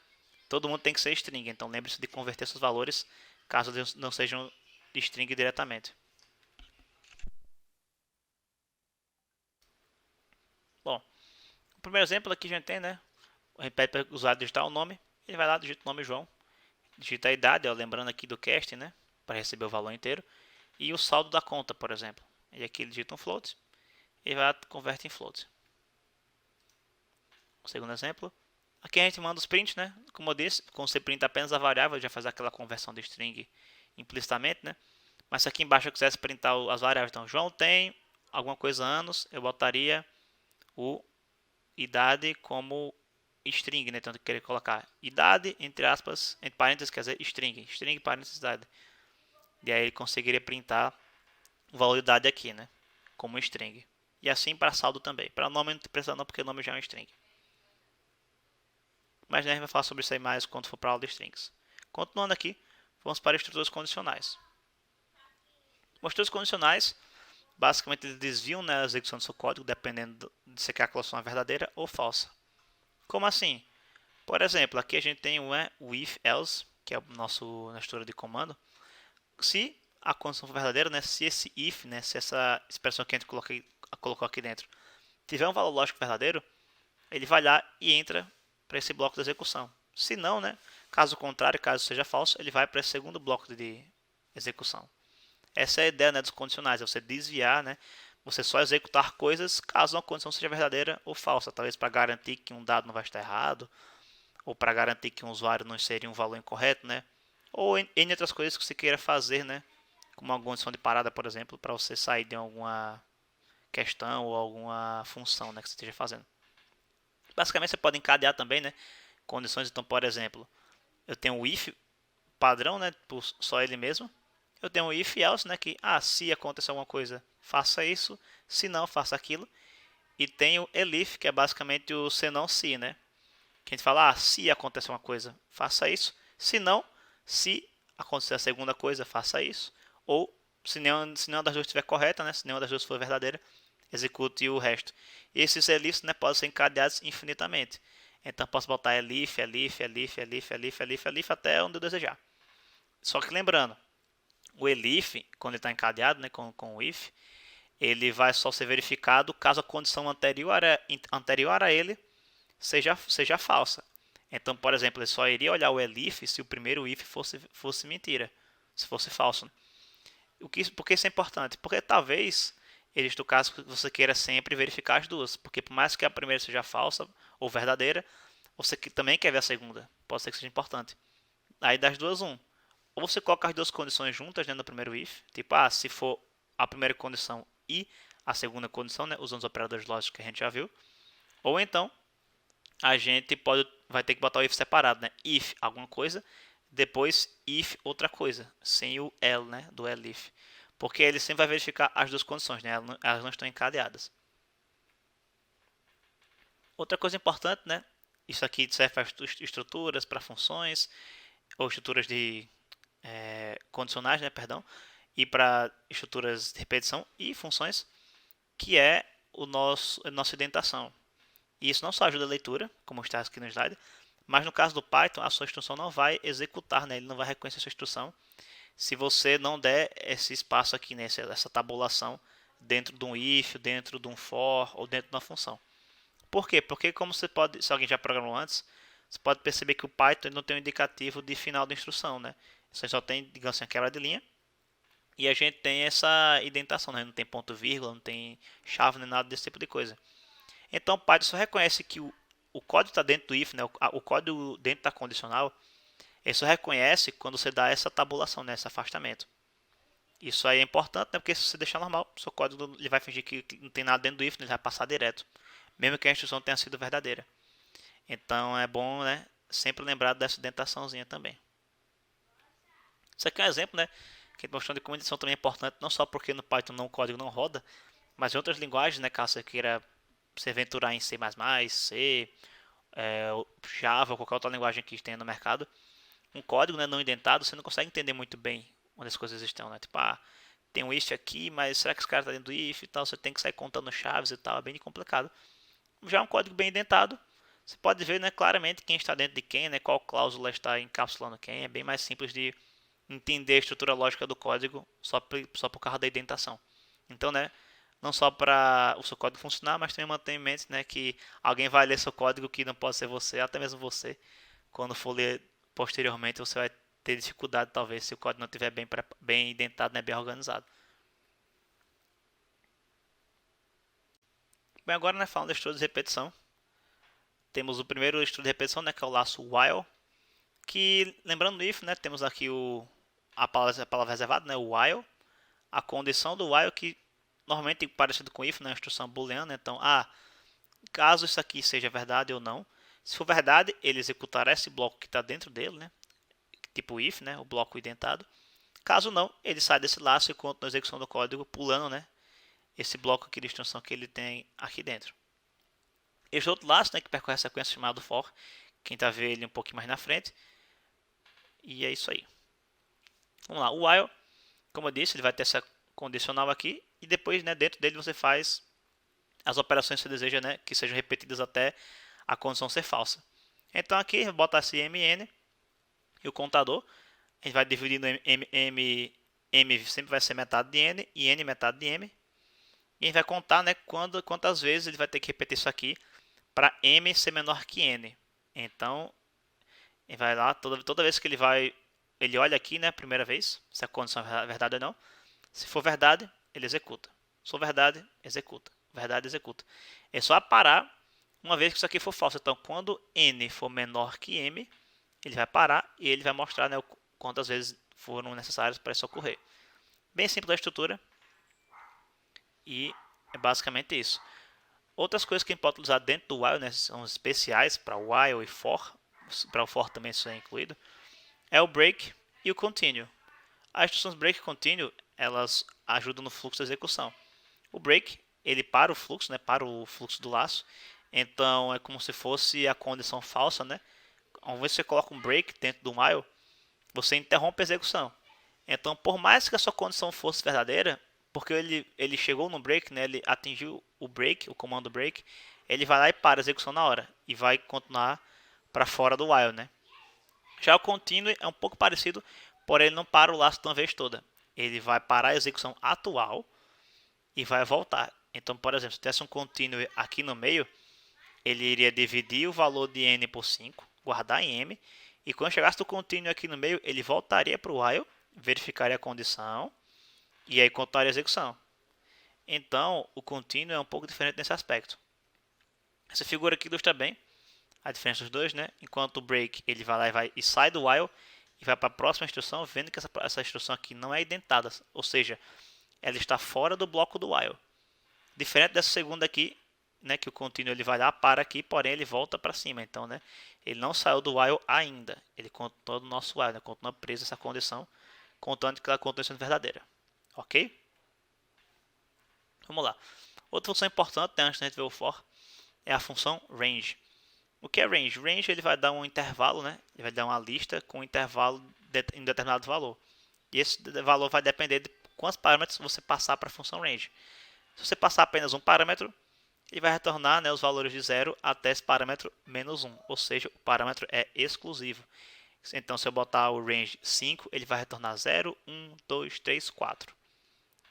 Speaker 2: todo mundo tem que ser string. Então lembre-se de converter seus valores, caso eles não sejam de string diretamente. Bom, o primeiro exemplo aqui a gente tem, né, a gente pede para o usuário digitar o nome, ele vai lá, digita o nome João, digita a idade, ó, lembrando aqui do casting, né, para receber o valor inteiro, e o saldo da conta, por exemplo. E aqui ele digita um float e vai converte em float. O segundo exemplo, aqui a gente manda os prints, né? Como eu disse, quando você printa apenas a variável, já faz aquela conversão de string implicitamente, né? Mas se aqui embaixo eu quisesse printar as variáveis, então João tem alguma coisa anos, eu botaria o idade como string, né? Então eu queria colocar idade entre aspas, entre parênteses, quer dizer string parênteses idade. E aí ele conseguiria printar o valor de idade aqui, né? Como string. E assim para saldo também. Para nome não precisa não, porque o nome já é um string. Mas né, a gente vai falar sobre isso aí mais quando for para a aula de strings. Continuando aqui, vamos para estruturas condicionais. As estruturas condicionais, basicamente, eles desviam, né, a execução do seu código, dependendo de se a calculação é verdadeira ou falsa. Como assim? Por exemplo, aqui a gente tem o if else, que é a nossa estrutura de comando. Se a condição for verdadeira, né, se esse if, né, se essa expressão que a gente colocou aqui dentro, tiver um valor lógico verdadeiro, ele vai lá e entra para esse bloco de execução. Se não, né, caso contrário, caso seja falso, ele vai para esse segundo bloco de execução. Essa é a ideia, né, dos condicionais, é você desviar, né, você só executar coisas caso uma condição seja verdadeira ou falsa, talvez para garantir que um dado não vai estar errado, ou para garantir que um usuário não inseriu um valor incorreto, né, ou em outras coisas que você queira fazer, né, como uma condição de parada, por exemplo, para você sair de alguma questão ou alguma função, né, que você esteja fazendo. Basicamente você pode encadear também, né, condições. Então, por exemplo, eu tenho o if padrão, né, por só ele mesmo. Eu tenho o if else, né, que se acontecer alguma coisa, faça isso, se não, faça aquilo. E tem o elif, que é basicamente o se não se, né? Que a gente fala, se acontecer uma coisa, faça isso. Se não, se acontecer a segunda coisa, faça isso. Ou se nenhuma das duas estiver correta, né, se nenhuma das duas for verdadeira, execute o resto. E esses elifs, né, podem ser encadeados infinitamente. Então posso botar elif, elif, elif, elif, elif, elif, elif até onde eu desejar. Só que lembrando, o elif, quando ele está encadeado, né, com o if, ele vai só ser verificado caso a condição anterior a ele seja falsa. Então, por exemplo, ele só iria olhar o elif se o primeiro if fosse mentira, se fosse falso. Né? Por que isso é importante? Porque talvez exista o caso que você queira sempre verificar as duas. Porque por mais que a primeira seja falsa ou verdadeira, você também quer ver a segunda. Pode ser que seja importante. Aí das duas, ou você coloca as duas condições juntas dentro do primeiro if. Tipo, se for a primeira condição e a segunda condição, né, usando os operadores lógicos que a gente já viu. Ou então, a gente vai ter que botar o if separado, né? If alguma coisa, depois if outra coisa, sem o else, né, do elif. Porque ele sempre vai verificar as duas condições, né? Elas não estão encadeadas. Outra coisa importante, né? Isso aqui serve para estruturas, para funções, ou estruturas de condicionais, né? Perdão, e para estruturas de repetição e funções, que é a nossa indentação. E isso não só ajuda a leitura, como está aqui no slide, mas no caso do Python, a sua instrução não vai executar, né? Ele não vai reconhecer a sua instrução se você não der esse espaço aqui, né? Essa tabulação dentro de um if, dentro de um for ou dentro de uma função. Por quê? Porque como você pode, se alguém já programou antes, você pode perceber que o Python não tem um indicativo de final da instrução, né? Você só tem, digamos assim, a quebra de linha. E a gente tem essa indentação, né? Não tem ponto vírgula, não tem chave nem nada desse tipo de coisa. Então o Python só reconhece que o código está dentro do if, né, o código dentro da condicional, ele só reconhece quando você dá essa tabulação, né, esse afastamento. Isso aí é importante, né, porque se você deixar normal, seu código ele vai fingir que não tem nada dentro do if, né, ele vai passar direto, mesmo que a instrução tenha sido verdadeira. Então é bom, né, sempre lembrar dessa indentaçãozinha também. Isso aqui é um exemplo, né, que mostrando que a indentação também é importante, não só porque no Python o código não roda, mas em outras linguagens, né, caso você queira se aventurar em C++, C, Java ou qualquer outra linguagem que tenha no mercado, um código, né, não indentado, você não consegue entender muito bem onde as coisas estão, né? Tipo, tem um if aqui, mas será que esse cara está dentro do if e tal? Você tem que sair contando chaves e tal, é bem complicado. Já um código bem indentado, você pode ver, né, claramente quem está dentro de quem, né, qual cláusula está encapsulando quem. É bem mais simples de entender a estrutura lógica do código só por causa da indentação. Então, né, não só para o seu código funcionar, mas também manter em mente, né, que alguém vai ler seu código que não pode ser você, até mesmo você, quando for ler posteriormente, você vai ter dificuldade talvez se o código não estiver bem indentado, né, bem organizado. Bem, agora, né, falando do estudo de repetição, temos o primeiro estudo de repetição, né, que é o laço while, que, lembrando do if, né, temos aqui a palavra reservada, né, o while, a condição do while que normalmente é parecido com if, né, a instrução booleana. Então, caso isso aqui seja verdade ou não, se for verdade, ele executará esse bloco que está dentro dele, né, tipo if, né, o bloco indentado. Caso não, ele sai desse laço e continua a execução do código pulando, né, esse bloco aqui de instrução que ele tem aqui dentro. Esse outro laço, né, que percorre a sequência chamado for, quem está vendo ele um pouquinho mais na frente. E é isso aí. Vamos lá, o while, como eu disse, ele vai ter essa condicional aqui e depois, né, dentro dele você faz as operações que você deseja, né, que sejam repetidas até a condição ser falsa. Então aqui bota esse mn e o contador, a gente vai dividir no m sempre vai ser metade de n e n metade de m. E a gente vai contar, né, quantas vezes ele vai ter que repetir isso aqui para m ser menor que n. Então, ele vai lá, toda vez que ele olha aqui, né, a primeira vez, se a condição é verdade ou não. Se for verdade, ele executa. Se for verdade, executa. Verdade, executa. É só parar uma vez que isso aqui for falso. Então, quando n for menor que m, ele vai parar e ele vai mostrar, né, quantas vezes foram necessárias para isso ocorrer. Bem simples a estrutura. E é basicamente isso. Outras coisas que a gente pode utilizar dentro do while, né, são especiais para while e for. Para o for também isso é incluído. É o break e o continue. As instruções break e continue, elas ajudam no fluxo da execução. O break, ele para o fluxo, né, para o fluxo do laço. Então é como se fosse a condição falsa, né? Ao invés de você coloca um break dentro do while, você interrompe a execução. Então, por mais que a sua condição fosse verdadeira, porque ele chegou no break, né, ele atingiu o break, o comando break, ele vai lá e para a execução na hora e vai continuar para fora do while, né? Já o continue é um pouco parecido, porém ele não para o laço de uma vez toda. Ele vai parar a execução atual e vai voltar. Então, por exemplo, se tivesse um continue aqui no meio, ele iria dividir o valor de n por 5, guardar em m, e quando chegasse do continue aqui no meio, ele voltaria para o while, verificaria a condição e aí continuaria a execução. Então, o continue é um pouco diferente nesse aspecto. Essa figura aqui ilustra bem a diferença dos dois, né? Enquanto o break ele vai lá e sai do while e vai para a próxima instrução, vendo que essa instrução aqui não é identada, ou seja, ela está fora do bloco do while. Diferente dessa segunda aqui, né, que o continue ele vai lá, para aqui, porém ele volta para cima. Então, né, ele não saiu do while ainda. Ele continua no nosso while, né, continua preso essa condição, contando que ela continua sendo verdadeira. Ok? Vamos lá. Outra função importante, né, antes de a gente ver o for, é a função range. O que é range? Range ele vai dar um intervalo, né? Ele vai dar uma lista com um intervalo em determinado valor. E esse valor vai depender de quantos parâmetros você passar para a função range. Se você passar apenas um parâmetro, ele vai retornar, né, os valores de 0 até esse parâmetro menos 1. Ou seja, o parâmetro é exclusivo. Então, se eu botar o range 5, ele vai retornar 0, 1, 2, 3, 4.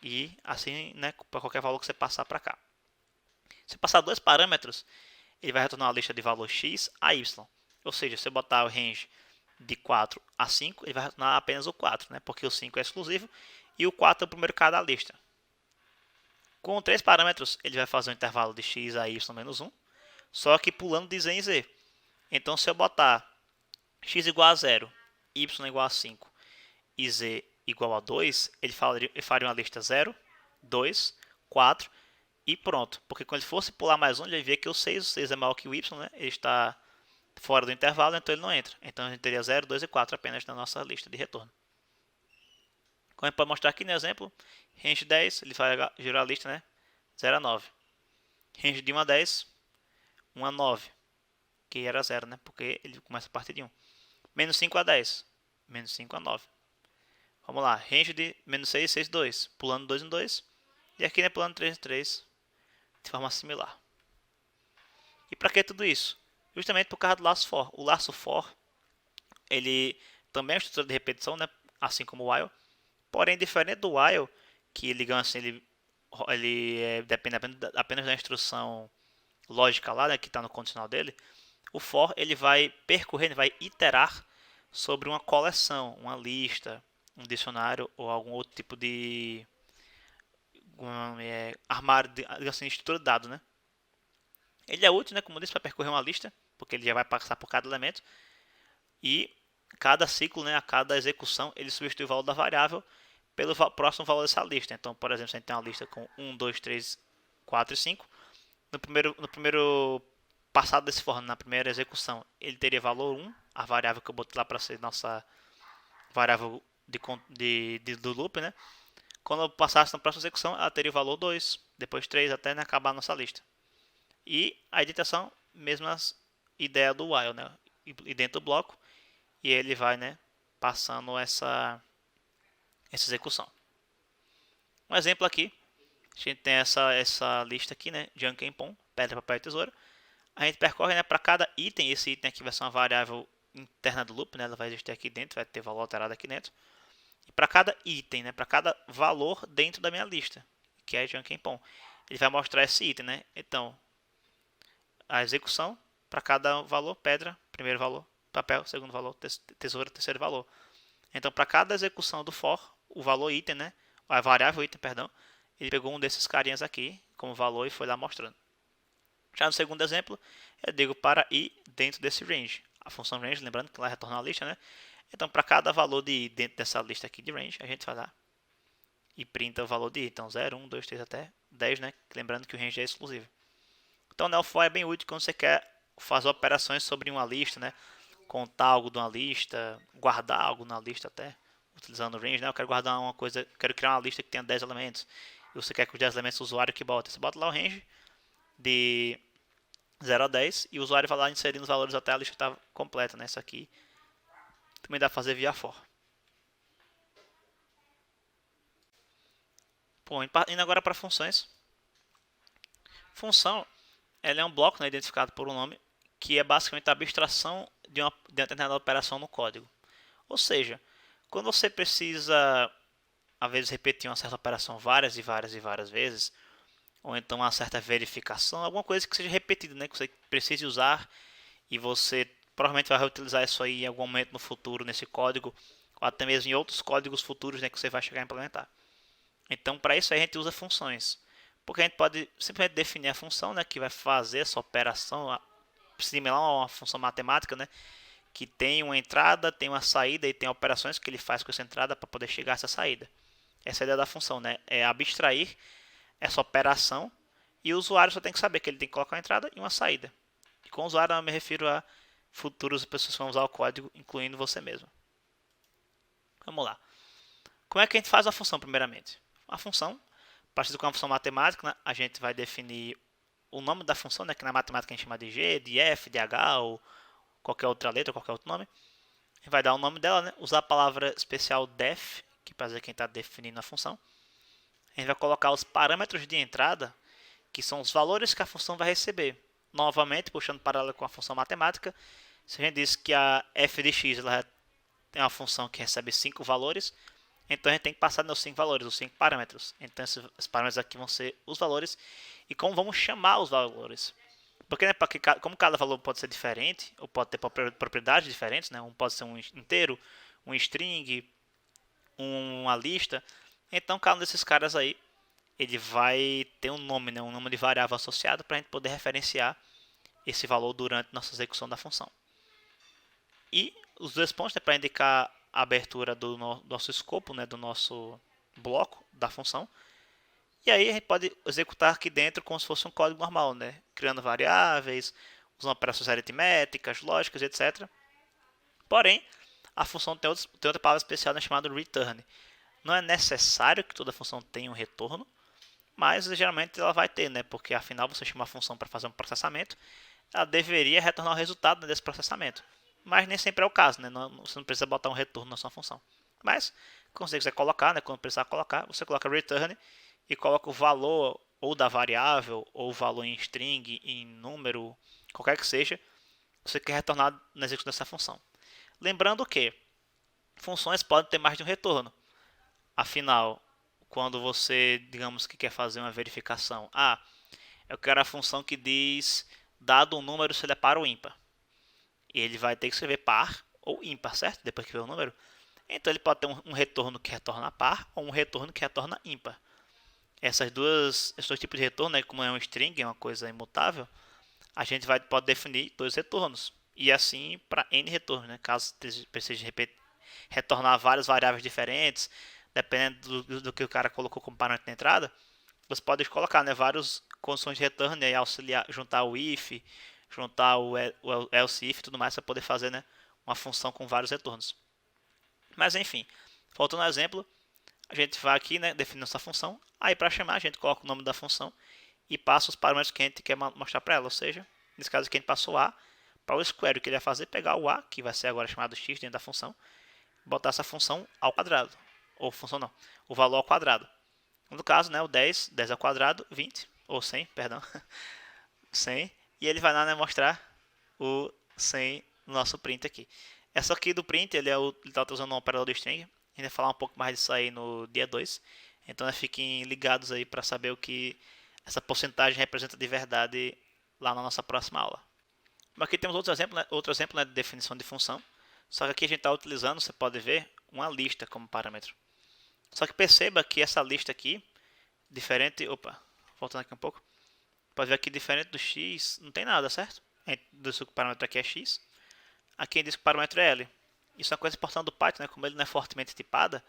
Speaker 2: E assim, né, para qualquer valor que você passar para cá. Se passar dois parâmetros, ele vai retornar uma lista de valor x a y. Ou seja, se eu botar o range de 4 a 5, ele vai retornar apenas o 4, né? Porque o 5 é exclusivo e o 4 é o primeiro cara da lista. Com 3 parâmetros, ele vai fazer um intervalo de x a y menos 1, só que pulando de z em z. Então, se eu botar x igual a 0, y igual a 5 e z igual a 2, ele faria uma lista 0, 2, 4 e pronto. Porque quando ele fosse pular mais um, ele via que o 6 é maior que o y, né? Ele está fora do intervalo, então ele não entra. Então a gente teria 0, 2 e 4 apenas na nossa lista de retorno. Como a gente pode mostrar aqui no exemplo, range 10, ele vai gerar a lista, né? 0 a 9. Range de 1 a 10, 1 a 9, que era 0, né? Porque ele começa a partir de 1. Menos 5 a 10, menos 5 a 9. Vamos lá, range de menos 6, 6, 2, pulando 2 em 2. E aqui, né, pulando 3 em 3, de forma similar. E para que tudo isso? Justamente por causa do laço for. O laço for, ele também é uma estrutura de repetição, né? Assim como o while. Porém, diferente do while, que ele, digamos assim, ele depende apenas da instrução lógica lá, né, que está no condicional dele. O for, ele vai percorrer, ele vai iterar sobre uma coleção, uma lista, um dicionário ou algum outro tipo de armário, assim, estrutura de dados, né? Ele é útil, né, como eu disse, para percorrer uma lista, porque ele já vai passar por cada elemento. E cada ciclo, né, a cada execução, ele substitui o valor da variável pelo próximo valor dessa lista. Então, por exemplo, se a gente tem uma lista com 1, 2, 3, 4 e 5, no primeiro passado desse forno, na primeira execução, ele teria valor 1, a variável que eu botei lá para ser nossa variável do loop, né? Quando eu passasse na próxima execução, ela teria o valor 2, depois 3, até acabar a nossa lista. E a editação, mesma ideia do while, né? E dentro do bloco, e ele vai, né, passando essa execução. Um exemplo aqui, a gente tem essa lista aqui, né, Janken Pon, pedra, papel e tesoura. A gente percorre, né, para cada item, esse item aqui vai ser uma variável interna do loop, né, ela vai existir aqui dentro, vai ter valor alterado aqui dentro. E para cada item, né, para cada valor dentro da minha lista, que é Janken Pon, ele vai mostrar esse item, né. Então, a execução para cada valor, pedra, primeiro valor, papel, segundo valor, tesoura, terceiro valor. Então, para cada execução do for, o valor item, né, a variável item, perdão, ele pegou um desses carinhas aqui como valor e foi lá mostrando. Já no segundo exemplo, eu digo para ir dentro desse range. A função range, lembrando que lá retorna a lista, né? Então, para cada valor de i dentro dessa lista aqui de range, a gente vai lá e printa o valor de i. Então, 0, 1, 2, 3 até 10, né? Lembrando que o range é exclusivo. Então, o NeoFor é bem útil quando você quer fazer operações sobre uma lista, né? Contar algo de uma lista, guardar algo na lista até, utilizando o range, né? Eu quero guardar uma coisa, quero criar uma lista que tenha 10 elementos. E você quer que os 10 elementos o usuário que bota. Você bota lá o range de 0 a 10 e o usuário vai lá inserindo os valores até a lista estar completa, né? Isso aqui também dá para fazer via for. Bom, indo agora para funções. Função, ela é um bloco, né, identificado por um nome, que é basicamente a abstração de uma determinada operação no código. Ou seja, quando você precisa, às vezes, repetir uma certa operação várias e várias e várias vezes, ou então uma certa verificação, alguma coisa que seja repetida, né, que você precise usar e você provavelmente vai reutilizar isso aí em algum momento no futuro nesse código, ou até mesmo em outros códigos futuros, né, que você vai chegar a implementar. Então, para isso aí a gente usa funções, porque a gente pode simplesmente definir a função, né, que vai fazer essa operação similar a uma função matemática, né, que tem uma entrada, tem uma saída e tem operações que ele faz com essa entrada para poder chegar a essa saída. Essa é a ideia da função, né, é abstrair essa operação e o usuário só tem que saber que ele tem que colocar uma entrada e uma saída. E com o usuário eu me refiro a futuras pessoas que vão usar o código, incluindo você mesmo. Vamos lá. Como é que a gente faz a função primeiramente? A função, parecido com a função matemática, né, a gente vai definir o nome da função, né, que na matemática a gente chama de G, de F, de H ou qualquer outra letra, qualquer outro nome. A gente vai dar o nome dela, né, usar a palavra especial def, que para dizer quem está definindo a função. A gente vai colocar os parâmetros de entrada, que são os valores que a função vai receber. Novamente, puxando paralelo com a função matemática, se a gente diz que a f de x ela tem uma função que recebe 5 valores, então a gente tem que passar nos 5 valores, os 5 parâmetros. Então esses parâmetros aqui vão ser os valores e como vamos chamar os valores. Porque, né, como cada valor pode ser diferente, ou pode ter propriedades diferentes, né? Um pode ser um inteiro, um string, uma lista. Então cada um desses caras aí, ele vai ter um nome, né, um nome de variável associado para a gente poder referenciar esse valor durante nossa execução da função. E os dois pontos, né, para indicar a abertura do nosso escopo, né, do nosso bloco da função. E aí a gente pode executar aqui dentro como se fosse um código normal, né, criando variáveis, usando operações aritméticas, lógicas, etc. Porém, a função tem outra palavra especial, né, chamada return. Não é necessário que toda função tenha um retorno, mas geralmente ela vai ter, né? Porque afinal você chama a função para fazer um processamento, ela deveria retornar o resultado desse processamento. Mas nem sempre é o caso, né? Você não precisa botar um retorno na sua função. Mas, quando você quiser colocar, né? Quando precisar colocar, você coloca return e coloca o valor ou da variável, ou o valor em string, em número, qualquer que seja, você quer retornar na execução dessa função. Lembrando que funções podem ter mais de um retorno. Afinal, quando você, digamos que quer fazer uma verificação, eu quero a função que diz dado um número se ele é par ou ímpar. E ele vai ter que escrever par ou ímpar, certo? Depois que ver o número. Então ele pode ter um retorno que retorna par ou um retorno que retorna ímpar. Esses dois tipos de retorno, né, como é um string, é uma coisa imutável, a gente pode definir dois retornos. E assim para n retornos, né? Caso precise retornar várias variáveis diferentes, dependendo do que o cara colocou como parâmetro na entrada, você pode colocar, né, várias condições de retorno, né, e auxiliar, juntar o if, juntar o else if e tudo mais para poder fazer, né, uma função com vários retornos. Mas enfim, voltando ao exemplo, a gente vai aqui, né, definindo essa função. Aí para chamar a gente coloca o nome da função e passa os parâmetros que a gente quer mostrar para ela. Ou seja, nesse caso aqui a gente passou A para o square. O que ele vai fazer é pegar o A, que vai ser agora chamado x dentro da função, botar essa função ao quadrado. Ou função não, o valor ao quadrado. No caso, né, o 10 ao quadrado, 20, ou 100, perdão, 100. E ele vai lá, né, mostrar o 100 no nosso print aqui. Essa aqui do print, ele está usando um operador de string. A gente vai falar um pouco mais disso aí no dia 2. Então, né, fiquem ligados aí para saber o que essa porcentagem representa de verdade lá na nossa próxima aula. Mas aqui temos outro exemplo, né, de definição de função. Só que aqui a gente está utilizando, você pode ver, uma lista como parâmetro. Só que perceba que essa lista aqui, diferente... Opa, voltando aqui um pouco. Pode ver aqui, diferente do x, não tem nada, certo? Do seu parâmetro aqui é x. Aqui diz que o parâmetro é L. Isso é uma coisa importante do Python, né? Como ele não é fortemente tipada,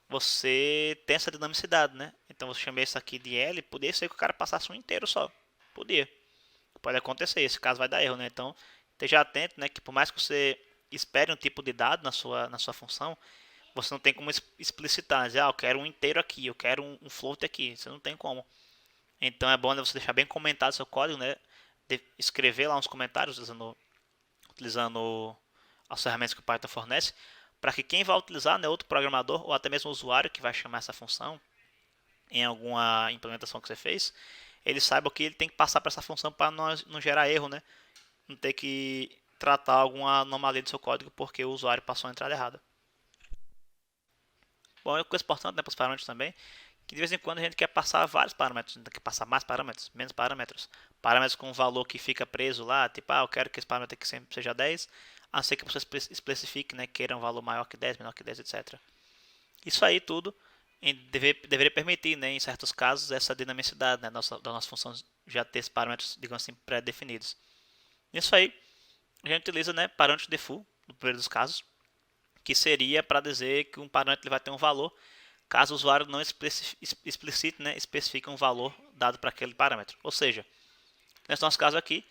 Speaker 2: você tem essa dinamicidade, né? Então você chama isso aqui de L, poderia ser que o cara passasse um inteiro só. Podia. Pode acontecer, esse caso vai dar erro, né? Então esteja atento, né? Que por mais que você espere um tipo de dado na sua função, você não tem como explicitar, dizer, eu quero um inteiro aqui, eu quero um float aqui. Você não tem como. Então é bom, né, você deixar bem comentado seu código, né? Escrever lá uns comentários utilizando as ferramentas que o Python fornece, para que quem vai utilizar, né, outro programador ou até mesmo o usuário que vai chamar essa função em alguma implementação que você fez, ele saiba o que ele tem que passar para essa função para não gerar erro, né? Não ter que tratar alguma anomalia do seu código porque o usuário passou a entrada errada. Bom, é uma coisa importante, né, para os parâmetros também, que de vez em quando a gente quer passar vários parâmetros, a gente quer passar mais parâmetros, menos parâmetros, parâmetros com um valor que fica preso lá, tipo, eu quero que esse parâmetro aqui sempre seja 10, a não ser que você especifique, né, queira um valor maior que 10, menor que 10, etc. Isso aí tudo deveria permitir, né, em certos casos, essa dinamicidade, né, da nossa função já ter esses parâmetros, digamos assim, pré-definidos. Isso aí, a gente utiliza, né, parâmetros default, no primeiro dos casos, que seria para dizer que um parâmetro vai ter um valor caso o usuário não explicite, né, especifique um valor dado para aquele parâmetro. Ou seja, nesse nosso caso aqui,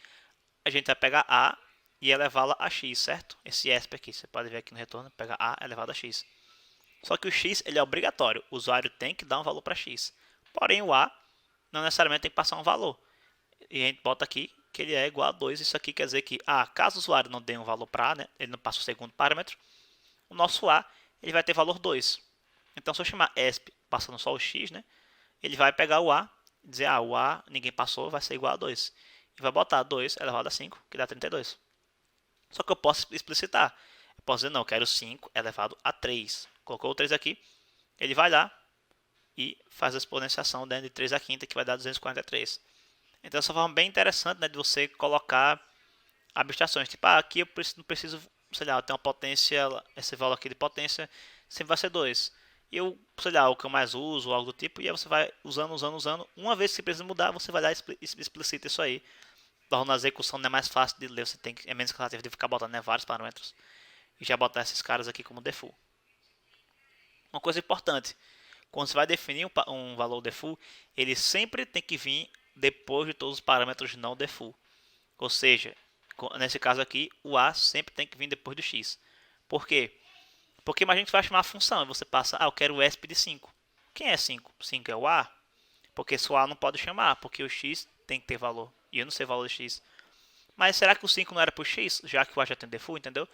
Speaker 2: a gente vai pegar A e elevá-la a x, certo? Esse ESP aqui, você pode ver aqui no retorno, pegar A elevado a x. Só que o x ele é obrigatório, o usuário tem que dar um valor para x. Porém, o A não necessariamente tem que passar um valor. E a gente bota aqui que ele é igual a 2. Isso aqui quer dizer que, caso o usuário não dê um valor para A, né, ele não passa o segundo parâmetro, o nosso A ele vai ter valor 2. Então, se eu chamar ESP passando só o x, né, ele vai pegar o A e dizer, o A ninguém passou, vai ser igual a 2. E vai botar 2 elevado a 5, que dá 32. Só que eu posso explicitar. Eu posso dizer, não, eu quero 5 elevado a 3. Colocou o 3 aqui, ele vai lá e faz a exponenciação dentro de 3 a quinta, que vai dar 243. Então, essa forma bem interessante, né, de você colocar abstrações. Tipo, aqui eu não preciso, sei lá, eu tenho uma potência, esse valor aqui de potência sempre vai ser 2. eu, sei lá, o que eu mais uso, ou algo do tipo, e aí você vai usando. Uma vez que você precisa mudar, você vai lá e explicita isso aí. Torna a execução não é mais fácil de ler, você tem que, é menos cansativo de ficar botando, né, vários parâmetros. E já botar esses caras aqui como default. Uma coisa importante, quando você vai definir um valor default, ele sempre tem que vir depois de todos os parâmetros não default. Ou seja, nesse caso aqui, o A sempre tem que vir depois do X. Por quê? Porque imagina que você vai chamar a função e você passa, eu quero o ESP de 5. Quem é 5? 5 é o A. Porque se o A não pode chamar, porque o X tem que ter valor. E eu não sei o valor do X. Mas será que o 5 não era para o X, já que o A já tem default, entendeu?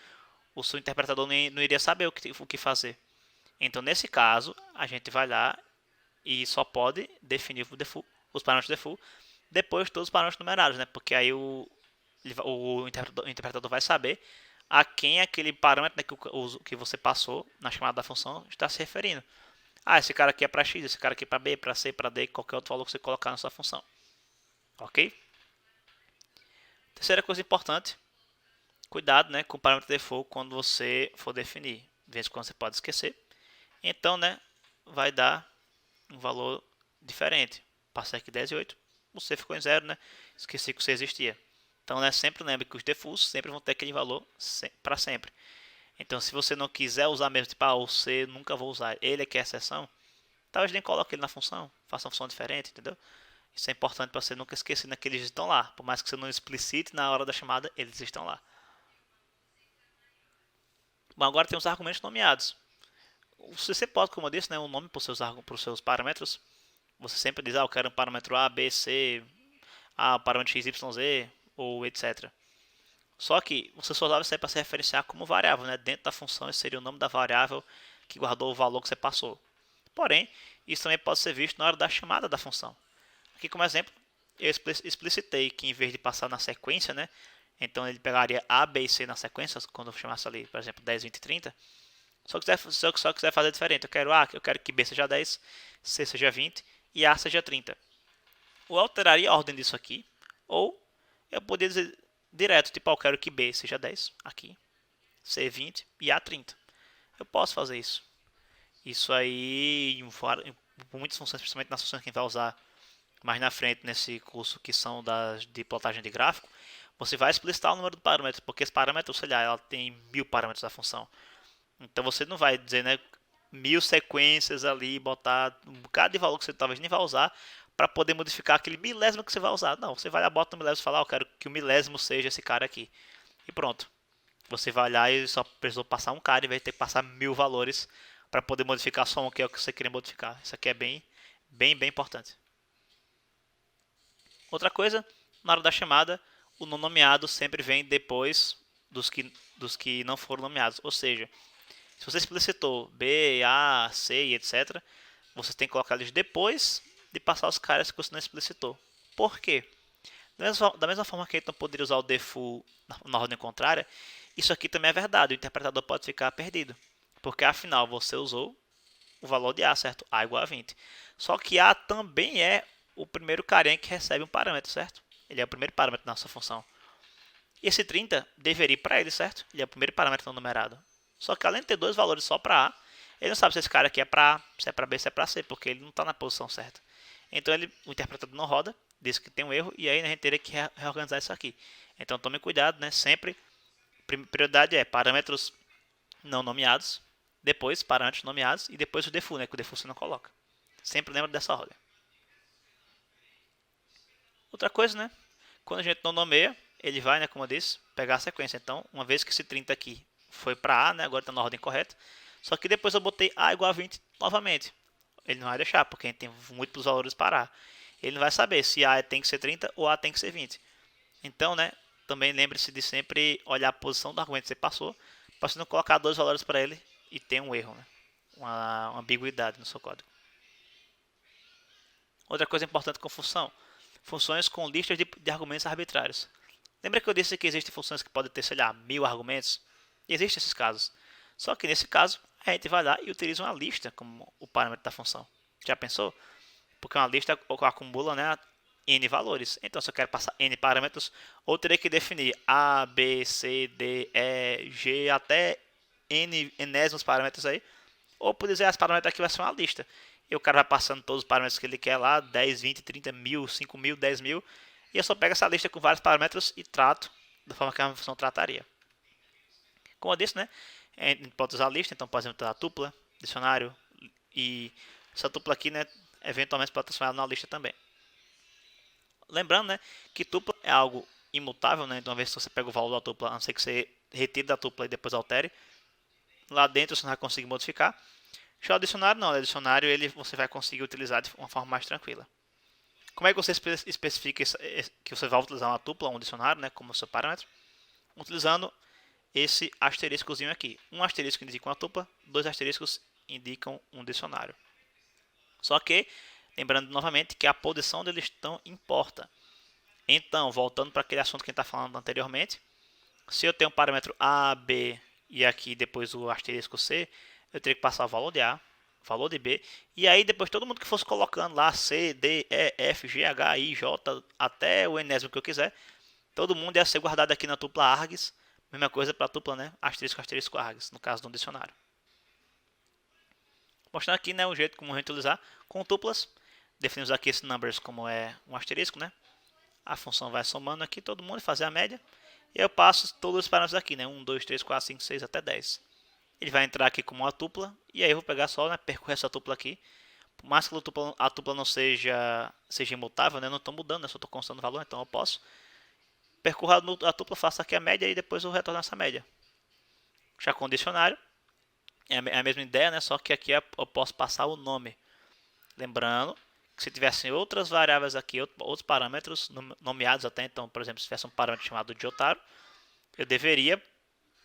Speaker 2: O seu interpretador não iria saber o que fazer. Então, nesse caso, a gente vai lá e só pode definir os parâmetros default depois de todos os parâmetros numerados, né? Porque aí o interpretador vai saber a quem aquele parâmetro, né, que você passou na chamada da função está se referindo. Esse cara aqui é para x, esse cara aqui é para b, para c, para d, qualquer outro valor que você colocar na sua função. Ok? Terceira coisa importante, cuidado, né, com o parâmetro default quando você for definir. De vez em quando você pode esquecer. Então, né, vai dar um valor diferente. Passei aqui 10 e 8, o C ficou em 0, né? Esqueci que o C existia. Então, né, sempre lembre que os defaults sempre vão ter aquele valor para sempre. Então, se você não quiser usar mesmo, tipo, o C nunca vou usar, ele é que é exceção, talvez nem coloque ele na função, faça uma função diferente, entendeu? Isso é importante para você nunca esquecer que eles estão lá. Por mais que você não explicite na hora da chamada, eles estão lá. Bom, agora tem os argumentos nomeados. Você pode, como eu disse, né, um nome para os seus parâmetros. Você sempre diz, eu quero um parâmetro A, B, C, parâmetro x, y, z, ou etc. Só que você só usava isso aí para se referenciar como variável, né? Dentro da função, esse seria o nome da variável que guardou o valor que você passou. Porém, isso também pode ser visto na hora da chamada da função. Aqui, como exemplo, eu explicitei que em vez de passar na sequência, né? Então ele pegaria A, B e C na sequência, quando eu chamasse ali, por exemplo, 10, 20 e 30. Só quiser fazer diferente, eu quero que B seja 10, C seja 20 e A seja 30. Ou alteraria a ordem disso aqui, ou eu poderia dizer direto, tipo, eu quero que B seja 10 aqui, C 20 e A 30. Eu posso fazer isso. Isso aí, em muitas funções, principalmente nas funções que a gente vai usar mais na frente nesse curso, que são das de plotagem de gráfico, você vai explicitar o número de parâmetros, porque esse parâmetro, sei lá, ela tem 1000 parâmetros da função. Então você não vai dizer, né, 1000 sequências ali, botar um bocado de valor que você talvez nem vai usar para poder modificar aquele milésimo que você vai usar. Não, você vai lá, bota no milésimo e fala, eu quero que o milésimo seja esse cara aqui. E pronto. Você vai lá e só precisou passar um cara, em vez de ter que passar 1000 valores para poder modificar só um, que é o que você queria modificar. Isso aqui é bem importante. Outra coisa, na hora da chamada, o não nomeado sempre vem depois dos que não foram nomeados. Ou seja, se você explicitou B, A, C e etc., você tem que colocar eles depois de passar os caras que você não explicitou. Por quê? Da mesma forma que a gente não poderia usar o default na ordem contrária, isso aqui também é verdade. O interpretador pode ficar perdido. Porque afinal você usou o valor de A, certo? A igual a 20. Só que A também é o primeiro carinha que recebe um parâmetro, certo? Ele é o primeiro parâmetro da nossa função. E esse 30 deveria ir para ele, certo? Ele é o primeiro parâmetro não numerado. Só que além de ter dois valores só para A, ele não sabe se esse cara aqui é para A, se é para B, se é para C, porque ele não está na posição certa. Então o interpretador não roda, diz que tem um erro, e aí a gente teria que reorganizar isso aqui. Então tome cuidado, né? Sempre, prioridade é parâmetros não nomeados, depois parâmetros nomeados, e depois o default, né? Que o default você não coloca. Sempre lembra dessa ordem. Outra coisa, né? Quando a gente não nomeia, ele vai, né, como eu disse, pegar a sequência. Então, uma vez que esse 30 aqui foi para A, né, agora está na ordem correta. Só que depois eu botei A igual a 20 novamente. Ele não vai deixar, porque a gente tem múltiplos valores para A. Ele não vai saber se A tem que ser 30 ou A tem que ser 20. Então, né, também lembre-se de sempre olhar a posição do argumento que você passou, para você não colocar dois valores para ele e ter um erro, né? Uma ambiguidade no seu código. Outra coisa importante com função: funções com listas de argumentos arbitrários. Lembra que eu disse que existem funções que podem ter, sei lá, 1000 argumentos? Existem esses casos. Só que nesse caso, a gente vai lá e utiliza uma lista como o parâmetro da função. Já pensou? Porque uma lista acumula, né, n valores. Então, se eu quero passar n parâmetros, ou terei que definir A, B, C, D, E, G, até n enésimos parâmetros aí, ou por dizer, as parâmetros aqui vai ser uma lista. E o cara vai passando todos os parâmetros que ele quer lá, 10, 20, 30 mil, 5 mil, 10 mil. E eu só pego essa lista com vários parâmetros e trato da forma que a função trataria. Como eu disse, né? A gente pode usar a lista, então, por exemplo, a tupla, dicionário, e essa tupla aqui, né, eventualmente pode transformar na lista também. Lembrando, né, que tupla é algo imutável, né? Então, uma vez que você pega o valor da tupla, a não ser que você retire da tupla e depois altere, lá dentro você não vai conseguir modificar. Já o dicionário não, o dicionário você vai conseguir utilizar de uma forma mais tranquila. Como é que você especifica que você vai utilizar uma tupla, um dicionário, né, como seu parâmetro? Utilizando esse asteriscozinho aqui. Um asterisco indica uma tupla, dois asteriscos indicam um dicionário. Só que, lembrando novamente que a posição onde eles estão importa. Então, voltando para aquele assunto que a gente está falando anteriormente, se eu tenho um parâmetro A, B e aqui depois o asterisco C, eu teria que passar o valor de A, o valor de B, e aí depois todo mundo que fosse colocando lá C, D, E, F, G, H, I, J, até o enésimo que eu quiser, todo mundo ia ser guardado aqui na tupla args. Mesma coisa para a tupla, né? Asterisco, asterisco, args, no caso do dicionário. Mostrando aqui, né, o jeito como a gente utilizar com tuplas. Definimos aqui esse numbers como é um asterisco, né? A função vai somando aqui todo mundo e fazer a média. E eu passo todos os parâmetros aqui, né? 1, 2, 3, 4, 5, 6 até 10. Ele vai entrar aqui como uma tupla. E aí eu vou pegar só, né? Percorrer essa tupla aqui. Por mais que a tupla não seja imutável, né? Eu não estou mudando, né? Só estou constando o valor, então eu posso. Percorro a tupla, faço aqui a média e depois eu retorno essa média. Já com o dicionário, é a mesma ideia, né? Só que aqui eu posso passar o nome. Lembrando que se tivessem outras variáveis aqui, outros parâmetros nomeados até então, por exemplo, se tivesse um parâmetro chamado Jotaro, eu deveria,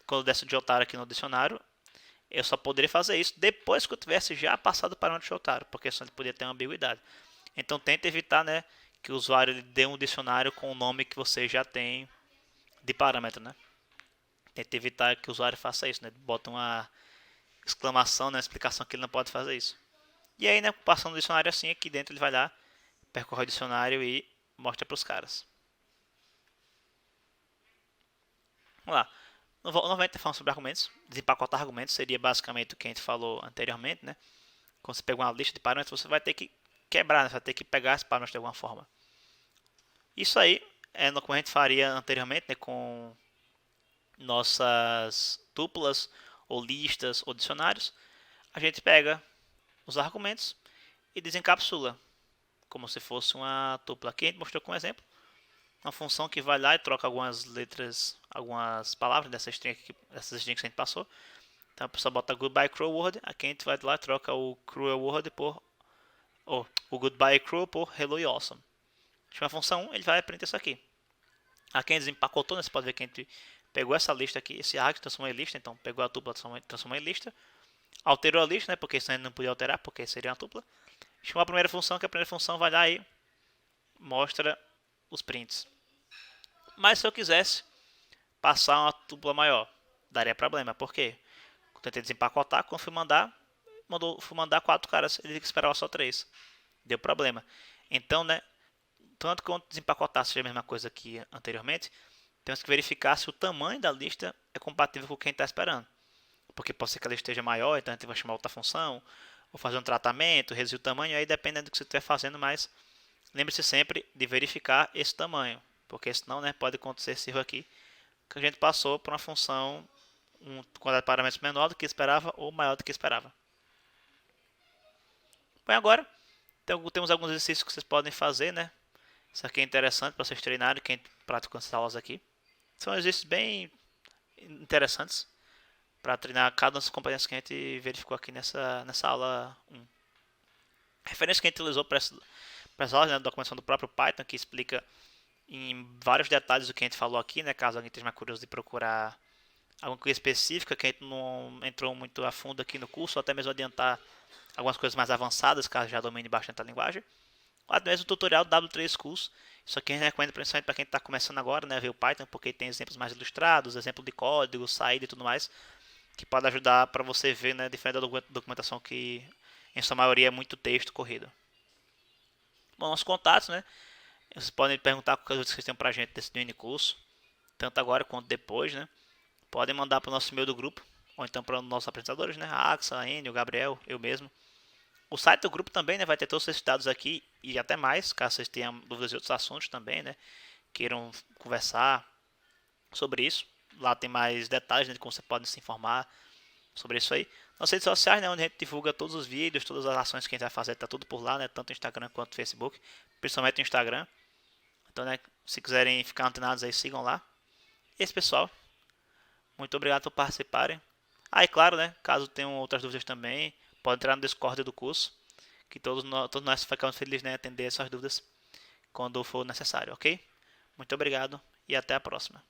Speaker 2: quando eu desse o Jotaro aqui no dicionário, eu só poderia fazer isso depois que eu tivesse já passado o parâmetro Jotaro, porque senão ele poderia ter uma ambiguidade. Então tenta evitar, né, que o usuário dê um dicionário com o nome que você já tem de parâmetro, né? Tenta evitar que o usuário faça isso, né? Bota uma exclamação na explicação que ele não pode fazer isso. E aí, né, passando o dicionário assim, aqui dentro ele vai lá, percorre o dicionário e mostra para os caras. Vamos lá. Novamente falando sobre argumentos. Desempacotar argumentos seria basicamente o que a gente falou anteriormente, né? Quando você pega uma lista de parâmetros, você vai ter que quebrar, né? Você vai ter que pegar esses parâmetros de alguma forma. Isso aí é como a gente faria anteriormente, né, com nossas tuplas ou listas ou dicionários. A gente pega os argumentos e desencapsula, como se fosse uma tupla. Aqui a gente mostrou como exemplo uma função que vai lá e troca algumas letras, algumas palavras dessas strings que a gente passou. Então a pessoa bota goodbye cruel world, aqui a gente vai lá e troca o cruel world por o goodbye cruel por hello e awesome. Chama a função 1, ele vai preencher isso aqui. Aqui a gente desempacotou, né? Você pode ver que a gente pegou essa lista aqui, esse arg transformou em lista, então pegou a tupla, transformou em lista. Alterou a lista, né? Porque isso a gente não podia alterar, porque seria uma tupla. Chamou a primeira função, que a primeira função vai lá e mostra os prints. Mas se eu quisesse passar uma tupla maior, daria problema. Por quê? Eu tentei desempacotar, quando fui mandar 4 caras, ele esperava só 3. Deu problema. Então, né, tanto quanto desempacotar seja a mesma coisa que anteriormente, temos que verificar se o tamanho da lista é compatível com quem está esperando. Porque pode ser que ela esteja maior, então a gente vai chamar outra função, ou fazer um tratamento, reduzir o tamanho, aí dependendo do que você estiver fazendo, mas lembre-se sempre de verificar esse tamanho, porque senão, né, pode acontecer esse erro aqui, que a gente passou por uma função quantidade de parâmetros menor do que esperava ou maior do que esperava. Bem, agora temos alguns exercícios que vocês podem fazer, né? Isso aqui é interessante para vocês treinarem, quem pratica essas aulas aqui. São exercícios bem interessantes para treinar cada uma das competências que a gente verificou aqui nessa aula 1. A referência que a gente utilizou para as aulas, né, da documentação do próprio Python, que explica em vários detalhes o que a gente falou aqui, né, caso alguém esteja mais curioso de procurar alguma coisa específica que a gente não entrou muito a fundo aqui no curso, ou até mesmo adiantar algumas coisas mais avançadas, caso já domine bastante a linguagem. Ou até mesmo o tutorial W3 Schools. Isso aqui a gente recomenda principalmente para quem está começando agora, né, ver o Python, porque tem exemplos mais ilustrados, exemplo de código, saída e tudo mais, que pode ajudar para você ver, né, diferente da documentação que em sua maioria é muito texto corrido. Bom, nossos contatos, né, vocês podem perguntar qualquer coisa que vocês têm para a gente desse mini curso, tanto agora quanto depois, né. Podem mandar para o nosso e-mail do grupo, ou então para os nossos apresentadores, né? A Axa, a Enio, o Gabriel, eu mesmo. O site do grupo também, né, vai ter todos esses dados aqui e até mais, caso vocês tenham dúvidas de outros assuntos também, né, queiram conversar sobre isso. Lá tem mais detalhes, né, de como você pode se informar sobre isso aí. Nas redes sociais, né, onde a gente divulga todos os vídeos, todas as ações que a gente vai fazer, tá tudo por lá, né, tanto no Instagram quanto no Facebook, principalmente no Instagram. Então, né, se quiserem ficar antenados aí, sigam lá. E esse pessoal, muito obrigado por participarem. Ah, e claro, né, caso tenham outras dúvidas também, pode entrar no Discord do curso, que todos nós ficamos felizes, né, em atender essas dúvidas quando for necessário, ok? Muito obrigado e até a próxima.